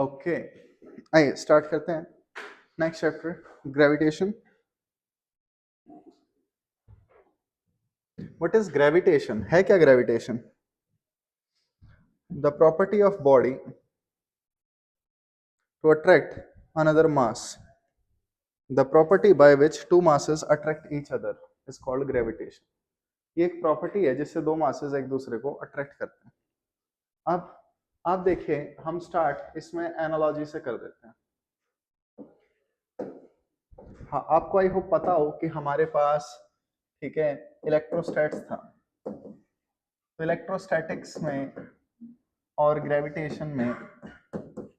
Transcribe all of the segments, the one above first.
Okay, आइए start करते हैं next chapter, gravitation. What is gravitation? है क्या gravitation? The property of body to attract another mass, the property by which two masses attract each other is called gravitation. ये एक property है जिससे दो masses एक दूसरे को अट्रैक्ट करते हैं। अब आप देखिए, हम स्टार्ट इसमें एनालॉजी से कर देते हैं। हाँ, आपको आई होप पता हो कि हमारे पास, ठीक है, इलेक्ट्रोस्टैट्स था। तो इलेक्ट्रोस्टैटिक्स में और ग्रेविटेशन में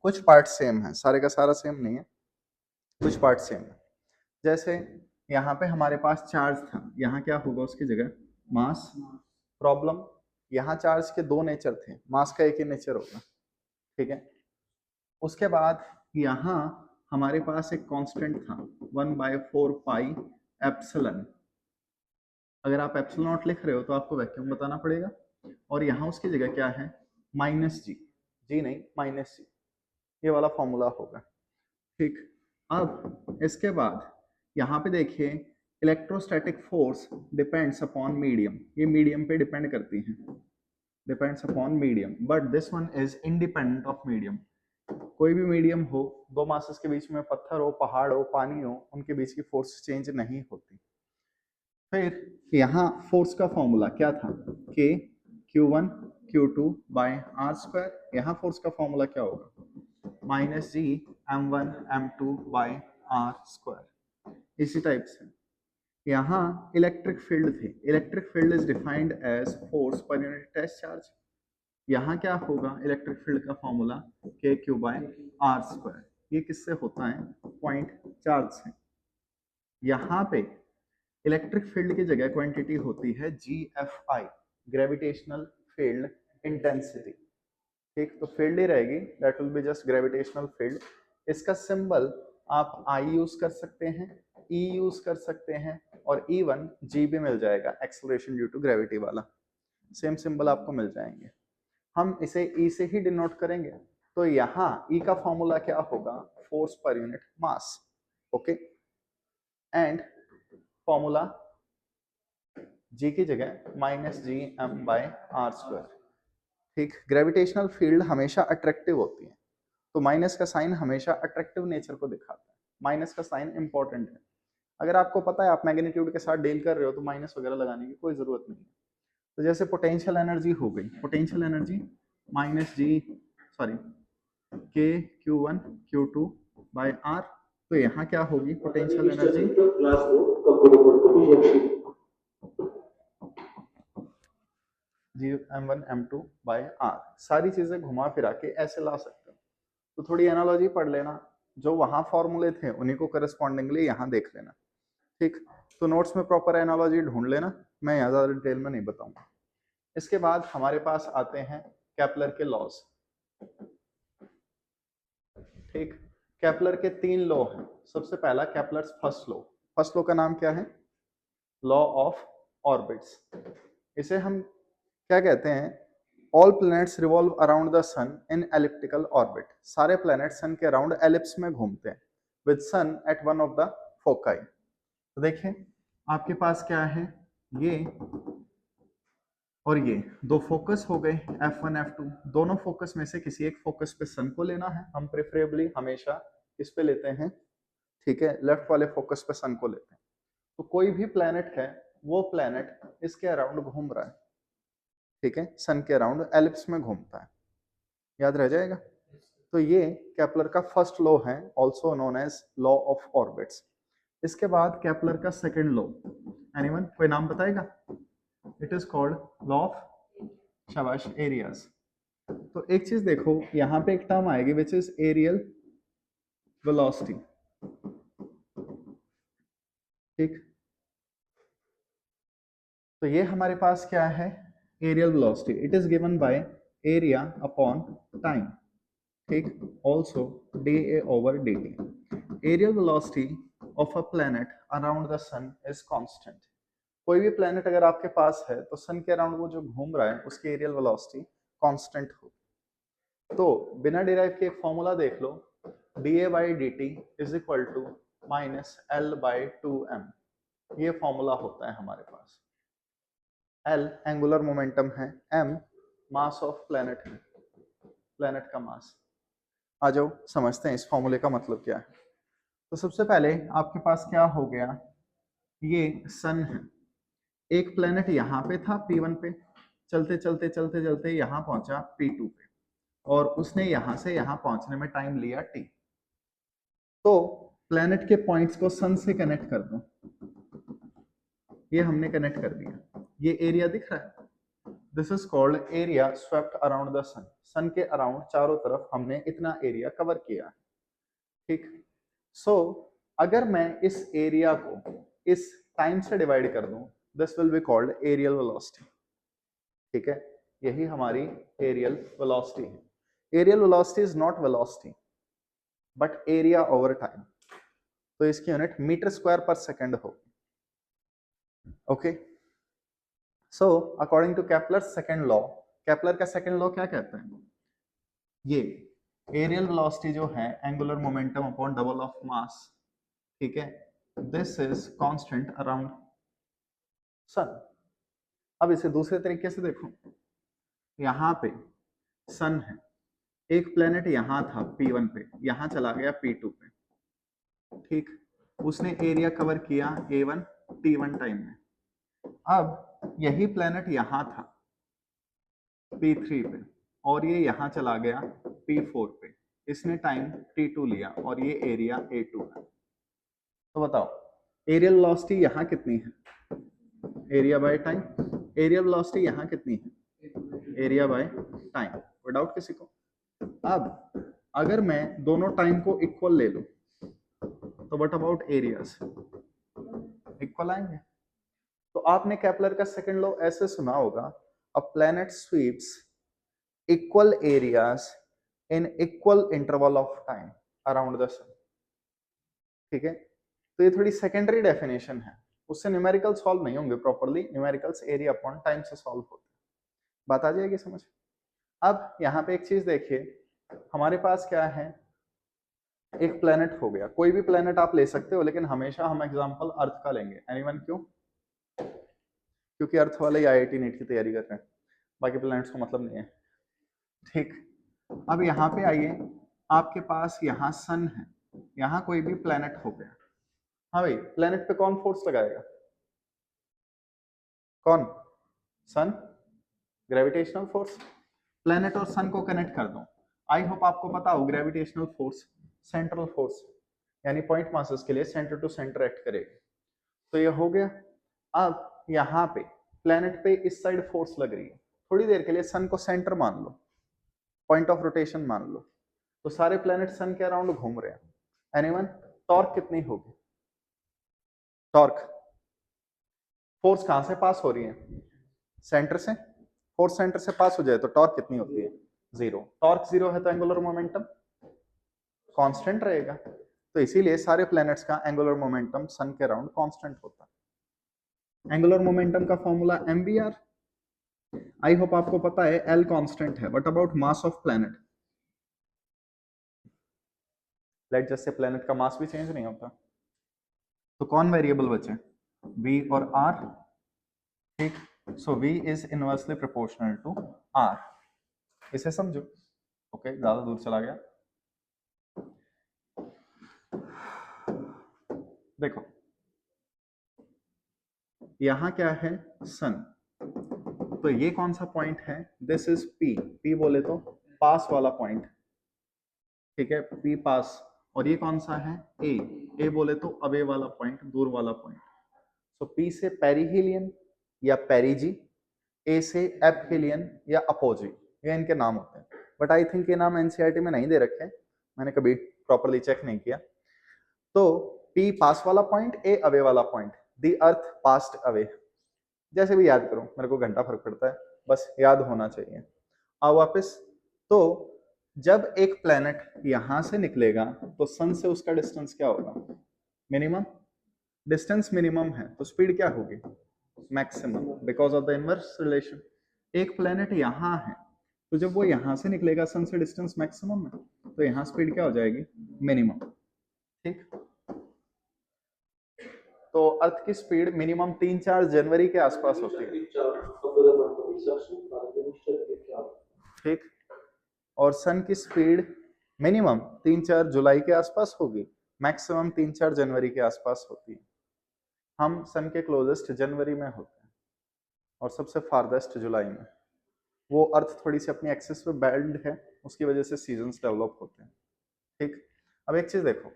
कुछ पार्ट सेम है, सारे का सारा सेम नहीं है, कुछ पार्ट सेम है। जैसे यहाँ पे हमारे पास चार्ज था, यहाँ क्या होगा उसकी जगह? मास। प्रॉब्लम, यहाँ चार्ज के दो नेचर थे, मास का एक ही नेचर होगा, ठीक है। उसके बाद यहाँ हमारे पास एक कांस्टेंट था 1/4 पाई एप्सिलॉन। अगर आप एप्सिलॉन नॉट लिख रहे हो तो आपको वैक्यूम बताना पड़ेगा, और यहाँ उसकी जगह क्या है? माइनस जी, जी नहीं माइनस जी, ये वाला फॉर्मूला होगा, ठीक। अब इसके बाद यहाँ पे देखिए, electrostatic force depends upon medium, ये मीडियम पे डिपेंड करती है, depends upon medium, but this one is independent of medium. कोई भी मीडियम हो, दो मासेस के बीच में पत्थर हो, पहाड़ हो, पानी हो, उनके बीच की फोर्स चेंज नहीं होती। फिर यहाँ फोर्स का फॉर्मूला क्या था? K Q1 Q2 by R square. यहाँ फोर्स का फॉर्मूला क्या होगा? Minus G M1 M2 by R square. इसी टाइप से यहाँ इलेक्ट्रिक फील्ड थे, electric field is defined as force per unit test charge. यहाँ क्या होगा? इलेक्ट्रिक फील्ड का formula K Q by R square. ये किससे होता है? पॉइंट चार्ज से। यहाँ पे इलेक्ट्रिक फील्ड की जगह क्वांटिटी होती है GFI, ग्रेविटेशनल फील्ड इंटेंसिटी, ठीक। तो फील्ड ही रहेगी, that will be just gravitational field. इसका सिंबल आप I यूज कर सकते हैं, E यूज कर सकते हैं, और E1 G भी मिल जाएगा, एक्सेलरेशन ड्यू टू ग्रेविटी वाला, सेम सिंबल आपको मिल जाएंगे। हम इसे E से ही डिनोट करेंगे, तो यहाँ E का फॉर्मूला क्या होगा? Force per unit mass, okay. And formula G की जगह minus G M by R square, ठीक। ग्रेविटेशनल फील्ड हमेशा अट्रैक्टिव होती है, तो माइनस का साइन हमेशा अट्रैक्टिव नेचर को दिखाता है, माइनस का साइन इंपॉर्टेंट है। अगर आपको पता है आप मैग्नीट्यूड के साथ डील कर रहे हो तो माइनस वगैरह लगाने की कोई जरूरत नहीं है। तो जैसे पोटेंशियल एनर्जी हो गई, potential energy minus G, sorry, K Q1 Q2 by R. तो यहाँ क्या होगी potential energy? G M1 M2 by R. सारी चीजें घुमा फिरा के ऐसे ला सकते हो, तो थोड़ी एनालॉजी पढ़ लेना, जो वहां फॉर्मूले थे उन्हीं को करस्पॉन्डिंगली यहाँ देख लेना, ठीक। तो नोट्स में प्रॉपर एनालॉजी ढूंढ लेना, मैं यहाँ ज्यादा डिटेल में नहीं बताऊंगा। इसके बाद हमारे पास आते हैं केपलर के लॉज, ठीक। केपलर के 3 लॉ हैं। सबसे पहला Kepler's first law, first law का नाम क्या है? Law of orbits. इसे हम क्या कहते हैं? All planets revolve around the sun in elliptical orbit. सारे प्लैनेट सन के अराउंड एलिप्स में घूमते हैं, with sun at one of the foci. तो देखिए आपके पास क्या है, ये और ये दो फोकस हो गए, F1 F2। दोनों फोकस में से किसी एक फोकस पे सन को लेना है, हम प्रेफरेबली हमेशा किस पे लेते हैं? ठीक है, लेफ्ट वाले फोकस पे सन को लेते हैं। तो कोई भी प्लैनेट है, वो प्लैनेट इसके अराउंड घूम रहा है, ठीक है, सन के अराउंड एलिप्स में घूमता है, याद रह जाएगा। तो ये केपलर का फर्स्ट लॉ है, also known as law of orbits. इसके बाद केपलर का सेकंड लॉ, एनीवन कोई नाम बताएगा? It is called law of, शाबाश, एरियाज। तो एक चीज देखो, यहाँ पे एक टर्म आएगी विच इज एरियल वेलोसिटी, ठीक। तो ये हमारे पास क्या है? Aerial velocity. It is given by area upon time, ठीक, also dA/dt। Aerial velocity of a planet around the sun is constant. कोई भी प्लैनेट अगर आपके पास है तो सन के अराउंड वो जो घूम रहा है उसकी एरियल वेलोसिटी कांस्टेंट होगी। तो बिना डिराइव के एक फॉर्मूला देख लो, dA/dt is equal to -L/2m। ये फॉर्मूला होता है हमारे पास। L एंगुलर मोमेंटम है, m मास ऑफ प्लेनेट है, प्लेनेट का मास। आ जाओ समझते हैं इस फॉर्मूले का मतलब क्या है। तो सबसे पहले आपके पास क्या हो गया, ये सन है, एक प्लेनेट यहाँ पे था P1 पे, चलते चलते चलते चलते यहाँ पहुंचा P2 पे, और उसने यहां से यहां पहुंचने में टाइम लिया t। तो प्लेनेट के पॉइंट्स को सन से कनेक्ट कर दो, ये हमने कनेक्ट कर दिया। ये एरिया दिख रहा है, this is called area swept around the sun. Sun के अराउंड चारों तरफ हमने इतना एरिया कवर किया, ठीक। सो अगर मैं इस एरिया को इस टाइम से डिवाइड कर दूं, this will be called areal velocity, ठीक है। यही हमारी एरियल वेलोसिटी है। Aerial velocity is not velocity but area over time, तो इसकी unit metre square per second होगी। Okay, so according to Kepler second law, Kepler का सेकंड लॉ क्या कहता है, ये एरियल वेलोसिटी जो है angular momentum upon double of mass, ठीक है, this is constant around sun. अब इसे दूसरे तरीके से देखो, यहाँ पे सन है, एक प्लेनेट यहाँ था P1 पे, यहाँ चला गया P2 पे, ठीक। उसने एरिया कवर किया A1 T1 टाइम में। अब यही प्लेनेट यहाँ था P3 पे, और ये यहाँ चला गया P4 पे, इसने टाइम T2 लिया, और ये एरिया A2 है। तो बताओ एरियल वेलोसिटी यहाँ कितनी है, area by time. Areal velocity यहाँ कितनी है, एरिया बाय टाइम। कोई डाउट किसी को? अब अगर मैं दोनों टाइम को इक्वल ले लूं, तो व्हाट अबाउट एरियाज, इक्वल आएंगे। तो आपने केपलर का सेकंड लॉ ऐसे सुना होगा, a planet sweeps equal areas in equal interval of time around the sun, ठीक है। तो ये थोड़ी सेकेंडरी डेफिनेशन है, उससे न्यूमेरिकल सॉल्व नहीं होंगे properly, numericals area upon time से सॉल्व होते हैं। बात आ जाएगी समझ। अब यहाँ पे एक चीज देखिए, हमारे पास क्या है, एक प्लेनेट हो गया, कोई भी प्लेनेट आप ले सकते हो, लेकिन हमेशा हम एग्जांपल अर्थ का लेंगे। एनीवन? क्यों? क्योंकि अर्थ वाले IIT नीट की तैयारी कर रहे हैं, बाकी प्लैनेट्स को मतलब नहीं है, ठीक। अब यहाँ पे आइए, आपके पास यहाँ सन है, यहाँ कोई भी प्लेनेट हो गया। हाँ भाई, प्लेनेट पे कौन फोर्स लगाएगा, कौन? सन, ग्रेविटेशनल फोर्स। प्लेनेट और सन को कनेक्ट कर दो। आई होप आपको पता हो ग्रेविटेशनल फोर्स सेंट्रल फोर्स, यानी पॉइंट मासेस के लिए सेंटर टू सेंटर एक्ट करेगी। तो ये हो गया। अब यहाँ पे प्लेनेट पे इस साइड फोर्स लग रही है, थोड़ी देर के लिए सन को सेंटर मान लो, पॉइंट ऑफ रोटेशन मान लो, तो सारे प्लेनेट सन के अराउंड घूम रहे हैं। एनीवन? टॉर्क कितनी होगी, टॉर्क, फोर्स कहां से पास हो रही है, सेंटर से। फोर्स सेंटर से पास हो जाए तो टॉर्क कितनी होती है, जीरो। टॉर्क जीरो है तो एंगुलर मोमेंटम कांस्टेंट रहेगा, तो इसीलिए सारे प्लैनेट्स का एंगुलर मोमेंटम सन के अराउंड कांस्टेंट होता है। एंगुलर मोमेंटम का फॉर्मूला mvr। आई होप आपको पता है L कांस्टेंट है, but about mass of planet, let just say planet का मास भी चेंज नहीं होता, तो कौन वेरिएबल बचे, v और r, ठीक। So v is inversely proportional to r, इसे समझो। ओके, ज्यादा दूर चला गया। देखो यहां क्या है, सन, तो ये कौन सा पॉइंट है, दिस इज P। P बोले तो पास वाला पॉइंट, ठीक है, P पास। और ये कौन सा है, A। A बोले तो अवे वाला पॉइंट, दूर वाला पॉइंट। सो P से पेरिहिलियन या पेरिजी, A से एपहिलियन या अपोजी, ये इनके नाम होते हैं। बट आई थिंक ये नाम एनसीईआरटी में नहीं दे रखे, मैंने कभी प्रॉपर्ली चेक नहीं किया। तो P पास वाला पॉइंट, A अवे वाला point, the earth passed away, जैसे भी याद करो, मेरे को घंटा फर्क पड़ता है, बस याद होना चाहिए। आओ वापस, तो जब एक प्लेनेट यहां से निकलेगा तो सन से उसका डिस्टेंस क्या होगा, मिनिमम। डिस्टेंस मिनिमम है तो स्पीड क्या होगी, maximum, because of the inverse relation. एक प्लेनेट यहां है तो जब वो यहाँ से निकलेगा सन से डिस्टेंस मैक्सिमम में, तो यहाँ स्पीड क्या हो जाएगी, मिनिमम। ठीक, तो अर्थ की स्पीड मिनिमम 3-4 जनवरी के आसपास होती है। ठीक, और सन की स्पीड मिनिमम 3-4 जुलाई के आसपास होगी, मैक्सिमम 3-4 जनवरी के आसपास होती है। हम सन के क्लोजेस्ट जनवरी में होते हैं और सबसे फारदेस्ट जुलाई में। वो अर्थ थोड़ी सी अपनी एक्सिस पे बेंड है, उसकी वजह से सीजन्स डेवलप होते हैं। ठीक, अब एक चीज देखो,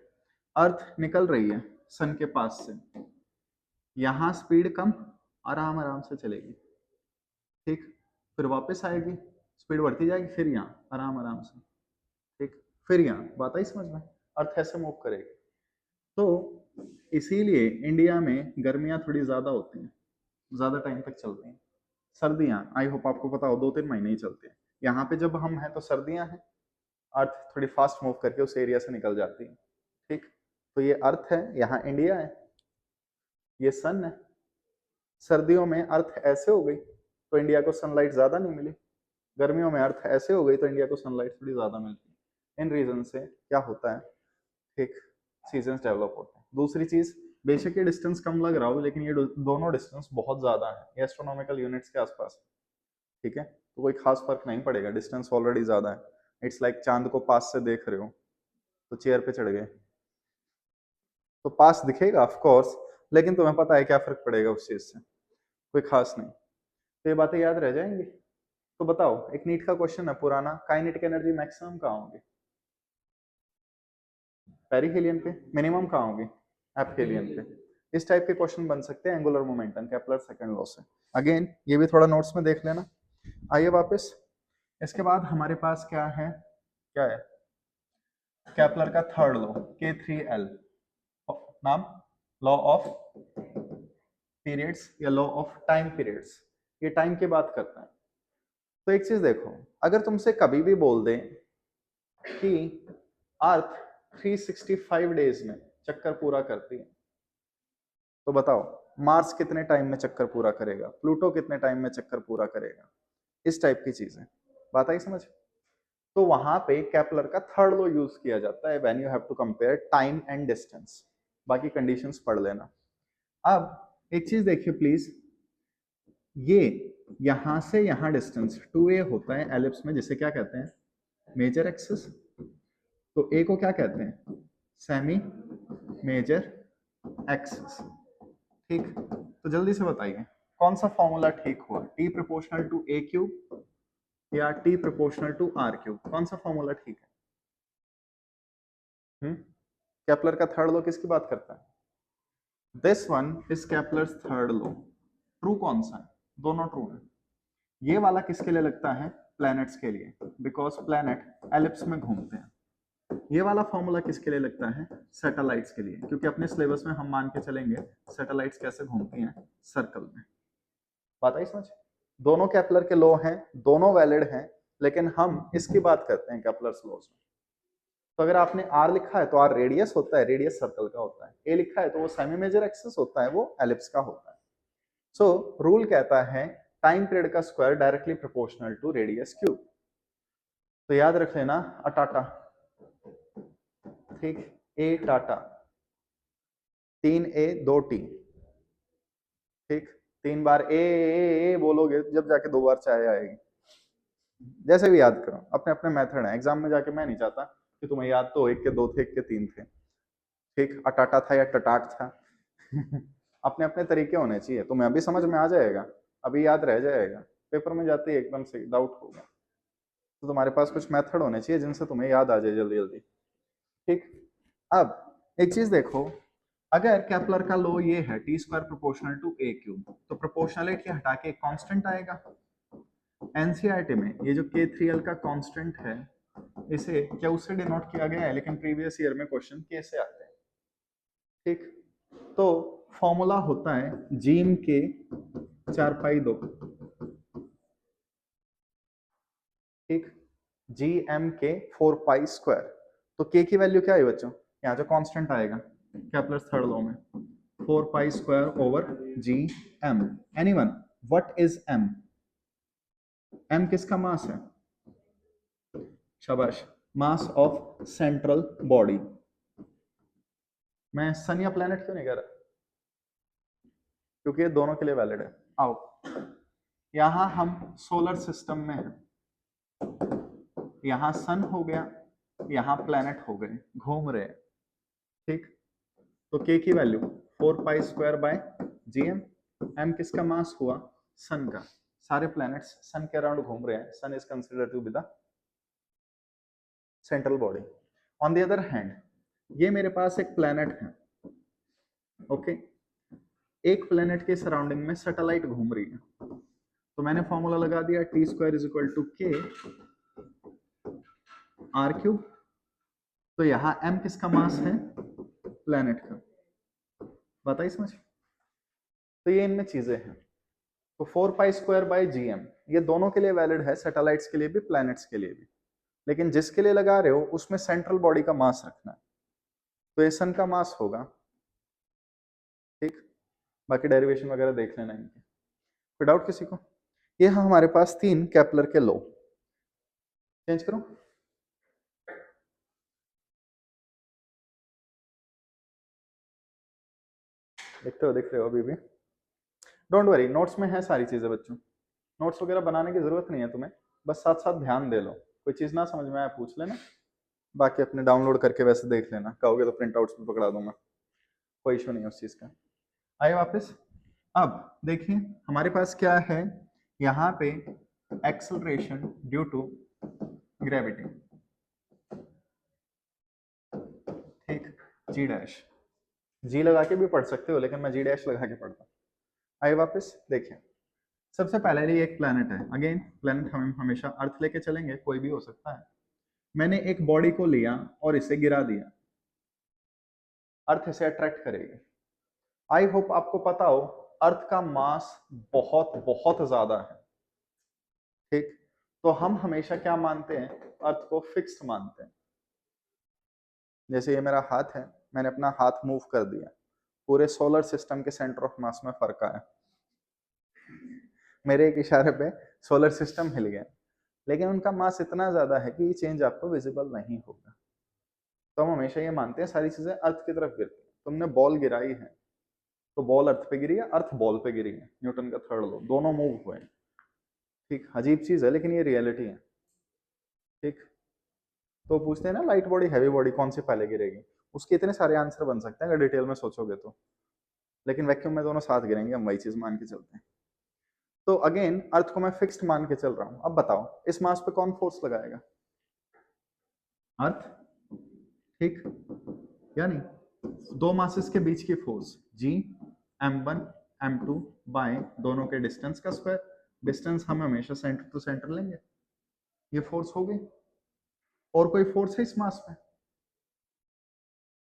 अर्थ निकल रही है सन के पास से, यहाँ स्पीड कम, आराम आराम से चलेगी। ठीक, फिर वापस आएगी, स्पीड बढ़ती जाएगी, फिर यहाँ आराम आराम से। ठीक, फिर यहाँ, बात आई समझ में, अर्थ ऐसे मूव करेगी। तो इसीलिए इंडिया में गर्मियां थोड़ी ज्यादा होती हैं, ज्यादा टाइम तक चलती हैं। सर्दियां आई होप आपको पता हो 2-3 महीने ही चलती हैं। यहाँ पे जब हम हैं तो सर्दियां हैं, अर्थ थोड़ी फास्ट मूव करके उस एरिया से निकल जाती है। ठीक, तो ये अर्थ है, यहाँ इंडिया है, ये सन है। सर्दियों में अर्थ ऐसे हो गई तो इंडिया को सनलाइट ज्यादा नहीं मिली, गर्मियों में अर्थ ऐसे हो गई तो इंडिया को सनलाइट थोड़ी ज्यादा मिलती है। इन रीजन से क्या होता है, ठीक, सीजन्स डेवलप होते हैं। दूसरी चीज, बेशक ये डिस्टेंस कम लग रहा हो, लेकिन ये दोनों डिस्टेंस बहुत ज्यादा है, ये एस्ट्रोनॉमिकल यूनिट्स के आसपास। ठीक है, तो कोई खास फर्क नहीं पड़ेगा, डिस्टेंस ऑलरेडी ज्यादा है। इट्स लाइक चांद को पास से देख रहे हो तो चेयर पे चढ़ गए, तो पास दिखेगा ऑफ कोर्स, लेकिन तुम्हें पता है क्या फर्क पड़ेगा उस चीज से, कोई खास नहीं। तो ये बातें याद रह जाएंगी। तो बताओ, एक नीट का क्वेश्चन है पुराना, काइनेटिक एनर्जी मैक्सिमम कहाँ होगी, पेरिहेलियन पे, मिनिमम कहाँ होगी, एपहेलियन पे। इस टाइप के क्वेश्चन बन सकते हैं angular momentum, Kepler second law से। अगेन ये भी थोड़ा नोट्स में देख लेना। आइए वापस, इसके बाद हमारे पास क्या है, क्या है, केपलर का थर्ड लॉ, K3L, नाम लॉ ऑफ पीरियड्स या लॉ ऑफ टाइम पीरियड्स, ये टाइम की बात करता है। तो एक चीज देखो, अगर तुमसे कभी भी बोल दें कि अर्थ 365 डेज में चक्कर पूरा करती है, तो बताओ मार्स कितने टाइम में चक्कर पूरा करेगा, प्लूटो कितने टाइम में चक्कर पूरा करेगा, इस टाइप की चीजें। बात आई समझ? तो वहां पे केपलर का थर्ड लॉ यूज किया जाता है when you have to compare time and distance. बाकी कंडीशंस पढ़ लेना। अब एक चीज देखिए प्लीज, ये यहां से यहां डिस्टेंस 2a होता है एलिप्स में, जिसे क्या कहते हैं, मेजर एक्सिस। तो a को क्या कहते हैं, सेमी मेजर एक्सिस। ठीक, तो जल्दी से बताइए कौन सा फॉर्मूला ठीक हुआ, T proportional to a cube या T proportional to r cube, कौन सा फॉर्मूला ठीक है? केपलर का थर्ड लॉ किसकी बात करता है? This one is Kepler's third law. True कौन सा है? दोनों ट्रू है। ये वाला किसके लिए लगता है? प्लैनेट्स के लिए, बिकॉज प्लैनेट एलिप्स में घूमते हैं। ये वाला फॉर्मूला किसके लिए लगता है? सैटेलाइट्स के लिए, क्योंकि अपने सिलेबस में हम मान के चलेंगे सैटेलाइट्स कैसे घूमती हैं, सर्कल में। बात आई समझ? दोनों केपलर के लॉ हैं, दोनों वैलिड हैं, लेकिन हम इसकी बात करते हैं केपलर्स लॉज में। तो अगर आपने आर लिखा है तो आर रेडियस होता है, रेडियस सर्कल का होता है। ए लिखा है तो वो सेमी मेजर एक्सिस होता है, वो एलिप्स का होता है। सो रूल कहता है टाइम पीरियड का square directly proportional to radius cube. तो याद रख लेना अटाटा, ठीक, ए टाटा, 3a 2t, ठीक, 3 बार ए बोलोगे जब जाके 2 बार चाय आएगी। जैसे भी याद करो, अपने अपने मेथड है। एग्जाम में जाके मैं नहीं चाहता कि तुम्हें याद तो एक के 2 थे, एक के 3 थे। ठीक, अटाटा था या टटाट था अपने अपने तरीके होने चाहिए। तुम्हें अभी समझ में आ जाएगा, अभी याद रह जाएगा, पेपर में जाते ही एकदम से डाउट होगा। तो तुम्हारे पास कुछ मेथड होने चाहिए जिनसे तुम्हें याद आ जाए जल्दी जल्दी। ठीक, अब एक चीज देखो, अगर केपलर का लॉ ये है T square proportional to A cube, तो प्रोपोर्शनलिटी हटा के एक कांस्टेंट आएगा। एनसीईआरटी में ये जो K3L का कांस्टेंट है, इसे क्या से डिनोट किया गया है, लेकिन प्रीवियस ईयर में क्वेश्चन K से आते हैं। ठीक, तो फॉर्मूला होता है जीम के 4π2, ठीक, जी एम के 4π²। तो के की वैल्यू क्या है बच्चों, यहाँ जो कांस्टेंट आएगा केपलर थर्ड लॉ में, 4π² over G M. Anyone, what is M? M किसका मास है? शाबाश, मास ऑफ सेंट्रल बॉडी। मैं सन या प्लेनेट क्यों नहीं कह रहा, क्योंकि ये दोनों के लिए वैलिड है। आओ, यहां हम सोलर सिस्टम में हैं, यहां सन हो गया, यहां प्लेनेट हो गए, घूम रहे हैं, ठीक। तो के की वैल्यू 4π² बाय GM। m किसका मास हुआ, सन का। सारे प्लैनेट्स सन के अराउंड घूम रहे हैं, sun is considered to be the central body. On the other hand, ये मेरे पास एक प्लैनेट है, ओके। एक प्लैनेट के सराउंडिंग में सैटेलाइट घूम रही है, तो मैंने फॉर्मूला लगा दिया T² = K(R³). तो यहां m किसका मास है, प्लैनेट का। बताइए समझ। तो ये इनमें चीजें हैं। तो 4π² बाय GM ये दोनों के लिए वैलिड है, सैटेलाइट्स के लिए भी, प्लैनेट्स के लिए भी। लेकिन जिसके लिए लगा रहे हो उसमें सेंट्रल बॉडी का मास रखना है, तो ये सन का मास होगा, ठीक। बाकी डेरिवेशन वगैरह देख लेना इनके। कोई डाउट किसी को? ये हाँ, हमारे पास 3 केपलर के लॉ। चेंज करो, देखते हो, देख रहे हो अभी भी। डोंट वरी, नोट्स में है सारी चीजें बच्चों, नोट्स वगैरह बनाने की जरूरत नहीं है तुम्हें, बस साथ साथ ध्यान दे लो। कोई चीज ना समझ में आए पूछ लेना, बाकी अपने डाउनलोड करके वैसे देख लेना, कहोगे तो प्रिंट आउट्स भी पकड़ा दूंगा, कोई इशू नहीं है उस चीज का। आइए वापस। अब देखिए हमारे पास क्या है, यहाँ पे एक्सेलरेशन ड्यू टू ग्रेविटी, ठीक। जी लगा के भी पढ़ सकते हो, लेकिन मैं G' लगा के पढ़ता हूँ। आइए वापस देखिए, सबसे पहले ये एक प्लैनेट है, अगेन प्लैनेट हम हमेशा अर्थ लेके चलेंगे, कोई भी हो सकता है। मैंने एक बॉडी को लिया और इसे गिरा दिया, अर्थ इसे अट्रैक्ट करेगी। आई होप आपको पता हो अर्थ का मास बहुत बहुत ज्यादा है, ठीक। तो हम हमेशा क्या मानते हैं, अर्थ को फिक्स्ड मानते हैं। जैसे ये मेरा हाथ है, मैंने अपना हाथ मूव कर दिया, पूरे सोलर सिस्टम के सेंटर ऑफ मास में फर्क आया, मेरे एक इशारे पे सोलर सिस्टम हिल गया, लेकिन उनका मास इतना ज्यादा है कि ये चेंज आपको विजिबल नहीं होगा। तो हम हमेशा ये मानते हैं सारी चीजें अर्थ की तरफ गिरती हैं। तुमने बॉल गिराई है, तो बॉल अर्थ पे गिरी है, अर्थ बॉल पे गिरी है, न्यूटन का थर्ड लॉ, दोनों मूव हुए, ठीक। अजीब चीज है लेकिन ये रियलिटी है, ठीक। तो पूछते हैं ना, लाइट बॉडी हैवी बॉडी कौन सी पहले गिरेगी, उसके इतने सारे आंसर बन सकते हैं अगर डिटेल में सोचोगे तो, लेकिन वैक्यूम में दोनों साथ गिरेंगे, हम वही चीज मान के चलते हैं। तो अगेन अर्थ को मैं फिक्स्ड मान के चल रहा हूं। अब बताओ इस मास पे कौन फोर्स लगाएगा, अर्थ, ठीक। यानी दो मासेस के बीच की force G m1 m2 bye दोनों के डिस्टेंस का स्क्वायर, डिस्टेंस हम हमेशा सेंटर टू सेंटर लेंगे, ये फोर्स हो गई। और कोई फोर्स है इस मास पे,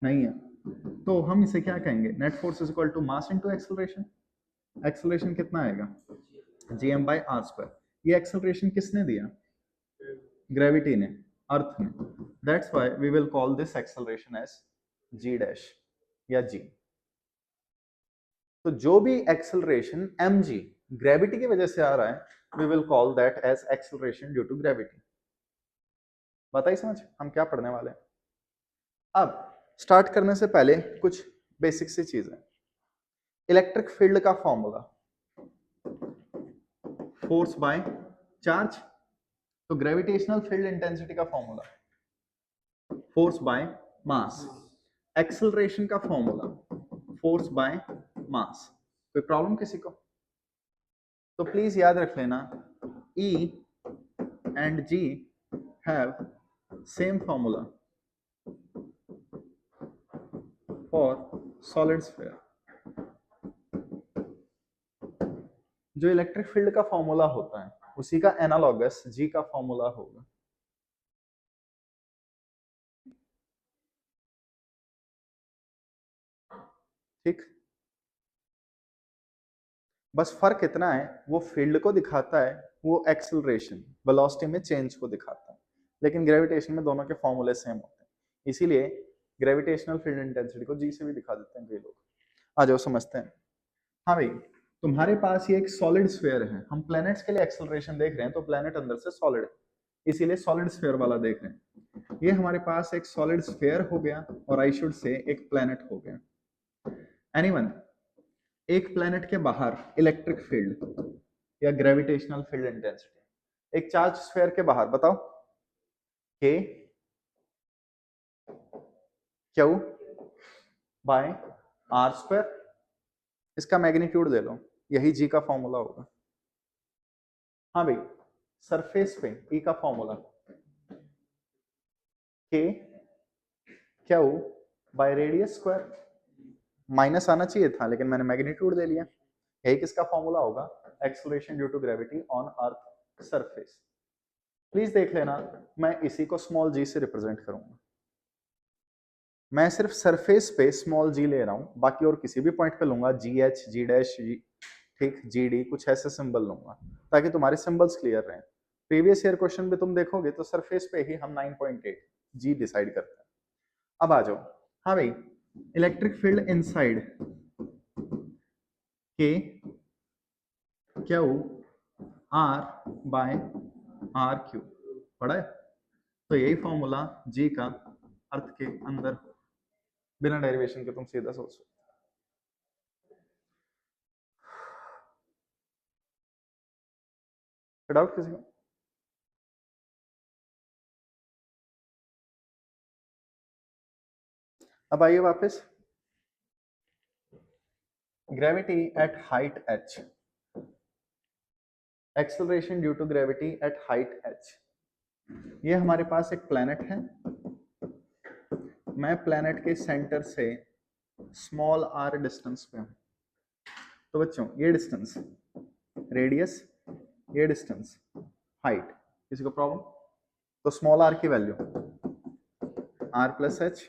नहीं है, तो हम इसे क्या कहेंगे, net force is equal to mass into acceleration. Acceleration कितना आएगा, Gm/r²। ये एक्सेलरेशन किसने दिया, ग्रेविटी ने, अर्थ ने। That's why we will call this acceleration as G' या G। तो जो भी एक्सेलरेशन mg ग्रेविटी की वजह से आ रहा है, we will call that as acceleration due to gravity. बताइए समझ हम क्या पढ़ने वाले हैं। अब स्टार्ट करने से पहले कुछ बेसिक सी चीजें, इलेक्ट्रिक फील्ड का फॉर्मूला फोर्स बाय चार्ज, तो ग्रेविटेशनल फील्ड इंटेंसिटी का formula force by mass, acceleration का फॉर्मूला फोर्स बाय मास। कोई प्रॉब्लम किसी को? तो प्लीज याद रख लेना, E and G have same formula for solid sphere। जो इलेक्ट्रिक फील्ड का फॉर्मूला होता है उसी का एनालॉगस G का फॉर्मूला होगा, ठीक। बस फर्क इतना है, वो फील्ड को दिखाता है, वो एक्सेलरेशन वेलोसिटी में चेंज को दिखाता है, लेकिन ग्रेविटेशन में दोनों के फॉर्मूले सेम होते हैं, इसीलिए ग्रेविटेशनल फील्ड इंटेंसिटी को G से भी दिखा देते हैं कई लोग। आ जाओ समझते हैं। हाँ भाई, तुम्हारे पास ये एक सॉलिड स्फीयर है, हम प्लैनेट्स के लिए एक्सेलरेशन देख रहे हैं, तो प्लैनेट अंदर से सॉलिड है, इसीलिए सॉलिड स्फीयर वाला देख रहे हैं। ये हमारे पास एक सॉलिड स्फीयर हो गया और आई शुड से एक प्लेनेट हो गया। एनीवन, एक प्लेनेट के बाहर इलेक्ट्रिक फील्ड या ग्रेविटेशनल फील्ड इंटेंसिटी, एक चार्ज स्फीयर के बाहर बताओ, के क्यू बाय आर स्क्वायर, इसका मैग्नीट्यूड दे लो, यही जी का फॉर्मूला होगा। हाँ भाई, सरफेस पे ई का formula K Q by radius square, minus आना चाहिए था लेकिन मैंने मैग्नीट्यूड दे लिया। यही किसका फॉर्मूला होगा, acceleration due to gravity on earth surface. Please देख लेना, मैं इसी को स्मॉल जी से रिप्रेजेंट करूंगा। मैं सिर्फ सरफेस पे स्मॉल जी ले रहा हूं, बाकी और किसी भी पॉइंट पे लूंगा जी एच, जी डैश, जी, ठीक, जी डी, कुछ ऐसे सिंबल लूंगा ताकि तुम्हारे सिंबल्स क्लियर रहें। प्रीवियस ईयर क्वेश्चन में तुम देखोगे तो सरफेस पे ही हम 9.8 जी डिसाइड करते हैं। अब आ जाओ, हाँ भाई, electric field inside K Q R by R cube पढ़ा है, तो यही फॉर्मूला जी का अर्थ के अंदर बिना डेरिवेशन के तुम सीधा सोच सकते। डाउट किसी को? अब आइए वापस, gravity at height h, acceleration due to gravity at height h। ये हमारे पास एक प्लेनेट है, मैं प्लेनेट के सेंटर से स्मॉल r डिस्टेंस पे हूं। तो बच्चों ये डिस्टेंस रेडियस, ये डिस्टेंस हाइट, किसी को प्रॉब्लम? तो स्मॉल r की वैल्यू r प्लस h,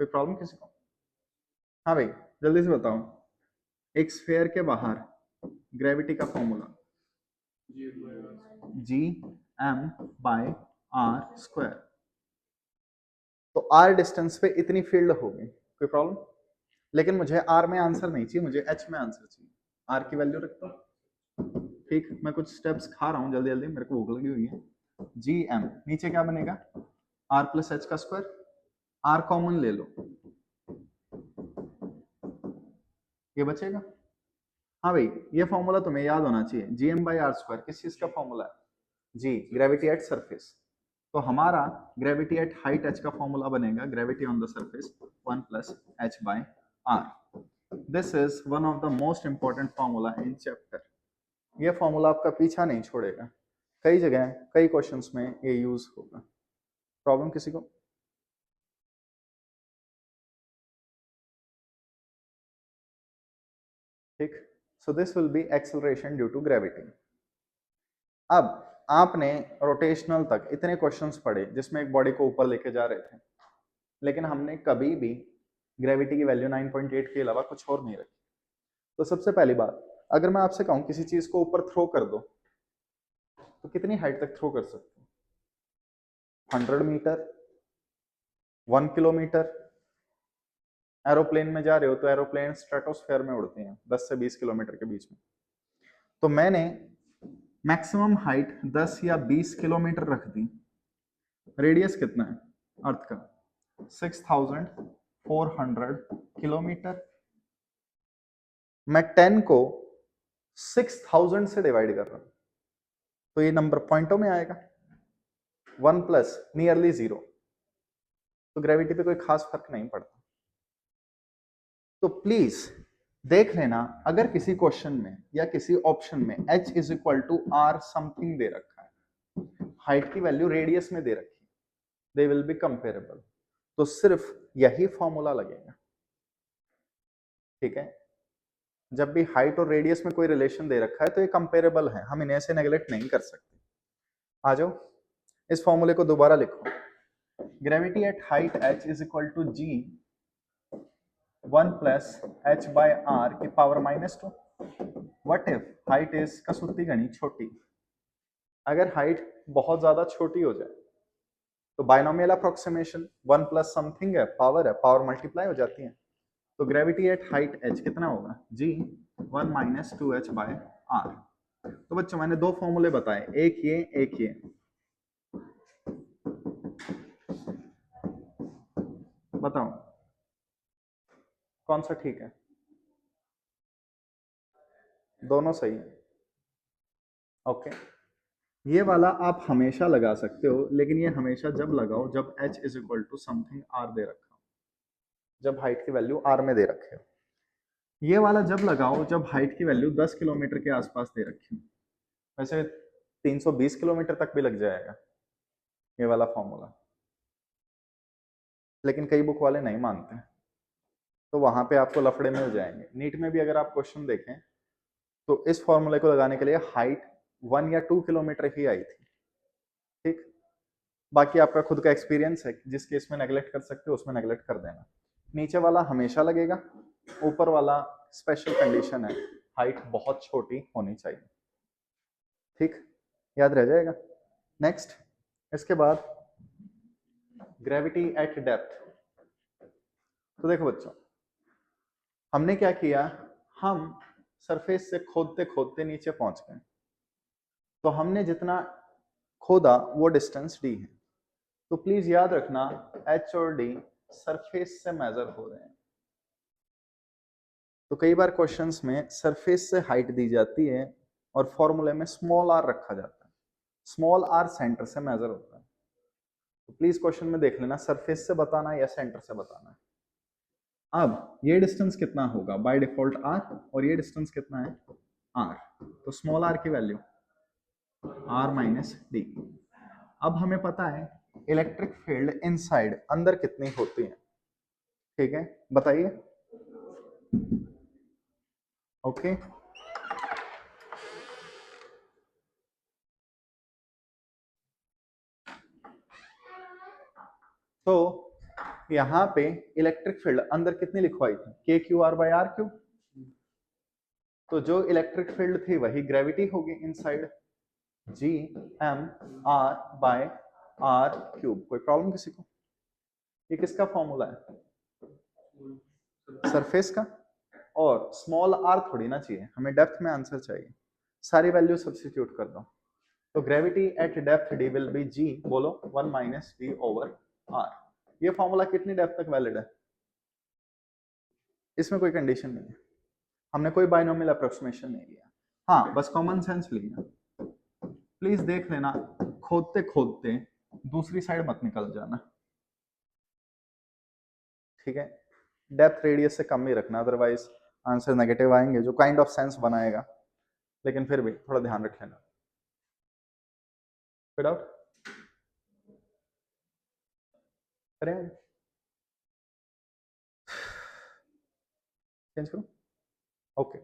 कोई प्रॉब्लम किसी को? हाँ भाई जल्दी से बताओ, एक स्फीयर के बाहर ग्रेविटी का formula G M by R square. तो आर डिस्टेंस पे इतनी फील्ड होगी, कोई प्रॉब्लम? लेकिन मुझे आर में आंसर नहीं चाहिए, मुझे एच में आंसर चाहिए। आर की वैल्यू रखता हूं, ठीक, मैं कुछ स्टेप्स खा रहा हूं जल्दी जल्दी, मेरे को भूख लगी हुई है। जी एम नीचे क्या बनेगा, आर प्लस एच का स्क्वायर, आर कॉमन ले लो, ये बचेगा। हाँ भाई ये फॉर्मूला तुम्हें याद होना चाहिए, G M by R square किस चीज का फॉर्मूला है, जी ग्रेविटी एट सरफेस। तो हमारा ग्रेविटी एट हाइट h का फॉर्मूला बनेगा gravity on the surface 1 plus h by r। This is one of the most important formula in chapter. ये formula आपका पीछा नहीं छोड़ेगा, कई जगह कई क्वेश्चंस में ये यूज होगा। प्रॉब्लम किसी को? ठीक, so this will be acceleration due to gravity. अब आपने रोटेशनल तक इतने क्वेश्चंस पढ़े जिसमें एक बॉडी को ऊपर लेके जा रहे थे, लेकिन हमने कभी भी ग्रेविटी की वैल्यू 9.8 के अलावा कुछ और नहीं रखी। तो सबसे पहली बात, अगर मैं आपसे कहूं किसी चीज को ऊपर थ्रो कर दो तो कितनी हाइट तक थ्रो कर सकते हो? 100 मीटर, 1 किलोमीटर। एरोप्लेन में जा रहे हो तो एरोप्लेन स्ट्रेटोस्फेयर में उड़ती हैं 10 से 20 किलोमीटर के बीच में। तो मैंने मैक्सिमम हाइट 10 या 20 किलोमीटर रख दी। रेडियस कितना है अर्थ का? 6400 किलोमीटर। मैं 10 को 6000 से डिवाइड कर रहा हूं तो ये नंबर पॉइंटों में आएगा, 1 प्लस नियरली 0। तो ग्रेविटी पे कोई खास फर्क नहीं पड़ता। तो प्लीज देख लेना, अगर किसी क्वेश्चन में या किसी ऑप्शन में h is equal to R something दे रखा है, हाइट की वैल्यू रेडियस में दे रखी है, दे विल बी कंपेरेबल, तो सिर्फ यही फॉर्मूला लगेगा। ठीक है, जब भी हाइट और रेडियस में कोई रिलेशन दे रखा है तो ये कंपेरेबल है, हम इन्हें ऐसे नेगलेक्ट नहीं कर सकते। आ जाओ इस फॉर्मूले को दोबारा लिखो, gravity at height h is equal to G 1 plus h by r की power -2। What if height is कसूती गणी छोटी? अगर हाइट बहुत ज्यादा छोटी हो जाए तो बाइनोमियल अप्रोक्सीमेशन 1 प्लस समथिंग है, पावर मल्टीप्लाई हो जाती है। तो ग्रेविटी एट हाइट h कितना होगा, g 1 minus 2h bye r। तो बच्चों मैंने दो फॉर्मूले बताए, एक ये एक ये। बताओ कौन सा ठीक है? दोनों सही है। ओके, ये वाला आप हमेशा लगा सकते हो, लेकिन ये हमेशा जब लगाओ जब h is equal to something r दे रखा हो, जब हाइट की वैल्यू r में दे रखे हो। ये वाला जब लगाओ जब हाइट की वैल्यू 10 किलोमीटर के आसपास दे रखी हो। वैसे 320 किलोमीटर तक भी लग जाएगा ये वाला फॉर्मूला, लेकिन कई बुक वाले नहीं मानते हैं, तो वहां पे आपको लफड़े मिल जाएंगे। नीट में भी अगर आप क्वेश्चन देखें तो इस फॉर्मूले को लगाने के लिए हाइट 1 या 2 किलोमीटर ही आई थी। ठीक, बाकी आपका खुद का एक्सपीरियंस है, जिस केस में नेगलेक्ट कर सकते हो उसमें नेगलेक्ट कर देना। नीचे वाला हमेशा लगेगा, ऊपर वाला स्पेशल कंडीशन है, हाइट बहुत छोटी होनी चाहिए। ठीक, याद रह जाएगा। नेक्स्ट, इसके बाद ग्रेविटी एट डेप्थ। तो देखो बच्चों, हमने क्या किया, हम सरफेस से खोदते खोदते नीचे पहुंच गए, तो हमने जितना खोदा वो डिस्टेंस डी है। तो प्लीज याद रखना एच और डी सरफेस से मेजर हो रहे हैं। तो कई बार क्वेश्चंस में सरफेस से हाइट दी जाती है और फॉर्मूले में स्मॉल आर रखा जाता है, स्मॉल आर सेंटर से मेजर होता है। तो प्लीज क्वेश्चन में देख लेना सरफेस से बताना है या सेंटर से बताना है। अब ये डिस्टेंस कितना होगा, बाय डिफॉल्ट आर, और ये डिस्टेंस कितना है आर, तो स्मॉल आर की वैल्यू आर माइनस डी। अब हमें पता है इलेक्ट्रिक फील्ड इनसाइड अंदर कितनी होती है, ठीक है बताइए। ओके, तो यहां पे इलेक्ट्रिक फील्ड अंदर कितनी लिखवाई थी, K Q R by R cube. तो जो इलेक्ट्रिक फील्ड थी वही ग्रेविटी होगी inside, G M R by R cube. कोई प्रॉब्लम किसी को? ये किसका फॉर्मूला है, सरफेस का, और स्मॉल आर थोड़ी ना चाहिए, हमें डेप्थ में आंसर चाहिए। सारी वैल्यू सब्स्टिट्यूट कर दो, तो gravity at depth D will be G, बोलो 1 माइनस डी ओवर आर। ये फॉर्मूला कितनी डेप्थ तक वैलिड है, इसमें कोई कंडीशन नहीं है, हमने कोई बाइनोमियल अप्रोक्सीमेशन नहीं लिया। हाँ, बस कॉमन सेंस लिया। प्लीज देख लेना, खोदते खोदते दूसरी साइड मत निकल जाना, ठीक है। डेप्थ रेडियस से कम ही रखना, अदरवाइज आंसर नेगेटिव आएंगे, जो काइंड ऑफ सेंस बनाएगा, लेकिन फिर भी थोड़ा ध्यान रख लेना। कोई डाउट? करें चेंज करूं? Okay,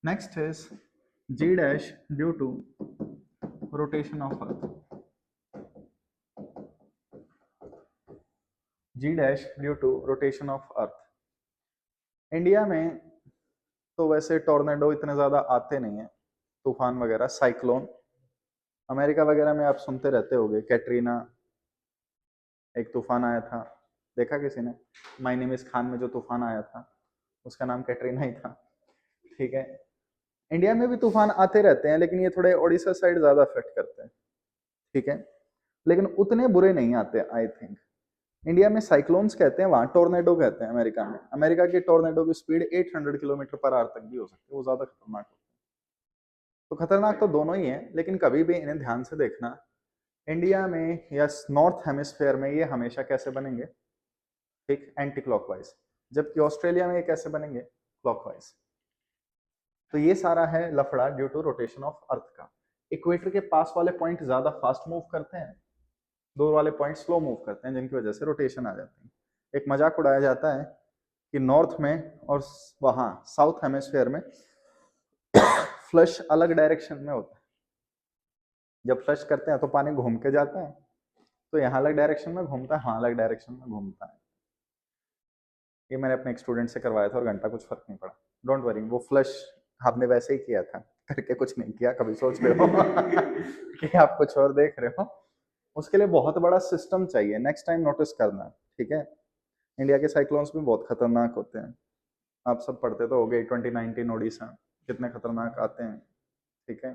next is G dash due to rotation of earth. G dash due to rotation of earth. India में तो वैसे टॉर्नेडो इतने ज्यादा आते नहीं है, तूफान वगैरह, साइक्लोन। अमेरिका वगैरह में आप सुनते रहते होगे, कैटरीना एक तूफान आया था, देखा किसी ने? माय नेम इज खान में जो तूफान आया था उसका नाम कैटरीना ही था, ठीक है। इंडिया में भी तूफान आते रहते हैं, लेकिन ये थोड़े उड़ीसा साइड ज्यादा अफेक्ट करते हैं, ठीक है, लेकिन उतने बुरे नहीं आते आई थिंक। इंडिया में साइक्लोन्स कहते हैं, वहां टोर्नेडो कहते हैं अमेरिका में। अमेरिका की टोर्नेडो की स्पीड 800 किलोमीटर पर आवर तक भी हो सकती है, वो ज्यादा खतरनाक होती है। तो खतरनाक तो दोनों ही है, लेकिन कभी भी इन्हें ध्यान से देखना, इंडिया में या नॉर्थ हेमिस्फेयर में ये हमेशा कैसे बनेंगे, ठीक, एंटी क्लॉकवाइज, जबकि ऑस्ट्रेलिया में ये कैसे बनेंगे, क्लॉकवाइज। तो ये सारा है लफड़ा due to rotation of earth का। इक्वेटर के पास वाले पॉइंट ज्यादा फास्ट मूव करते हैं, दूर वाले पॉइंट स्लो मूव करते हैं, जिनकी वजह से रोटेशन आ जाती है। एक मजाक उड़ाया जाता है कि नॉर्थ में और वहां साउथ हेमिस्फेयर में फ्लश अलग डायरेक्शन में होता है। जब फ्लश करते हैं तो पानी घूम के जाता है, तो यहाँ अलग डायरेक्शन में घूमता है, वहां अलग डायरेक्शन में घूमता है। ये मैंने अपने एक स्टूडेंट से करवाया था और घंटा कुछ फर्क नहीं पड़ा। डोंट वरी, वो फ्लश आपने वैसे ही किया था, करके कुछ नहीं किया। कभी सोच रहे हो कि आप कुछ और देख रहे हो, उसके लिए बहुत बड़ा सिस्टम चाहिए, नेक्स्ट टाइम नोटिस करना, ठीक है। इंडिया के साइक्लोन्स भी बहुत खतरनाक होते हैं, आप सब पढ़ते तो हो गए, 2019 ओडिशा कितने खतरनाक आते हैं, ठीक है।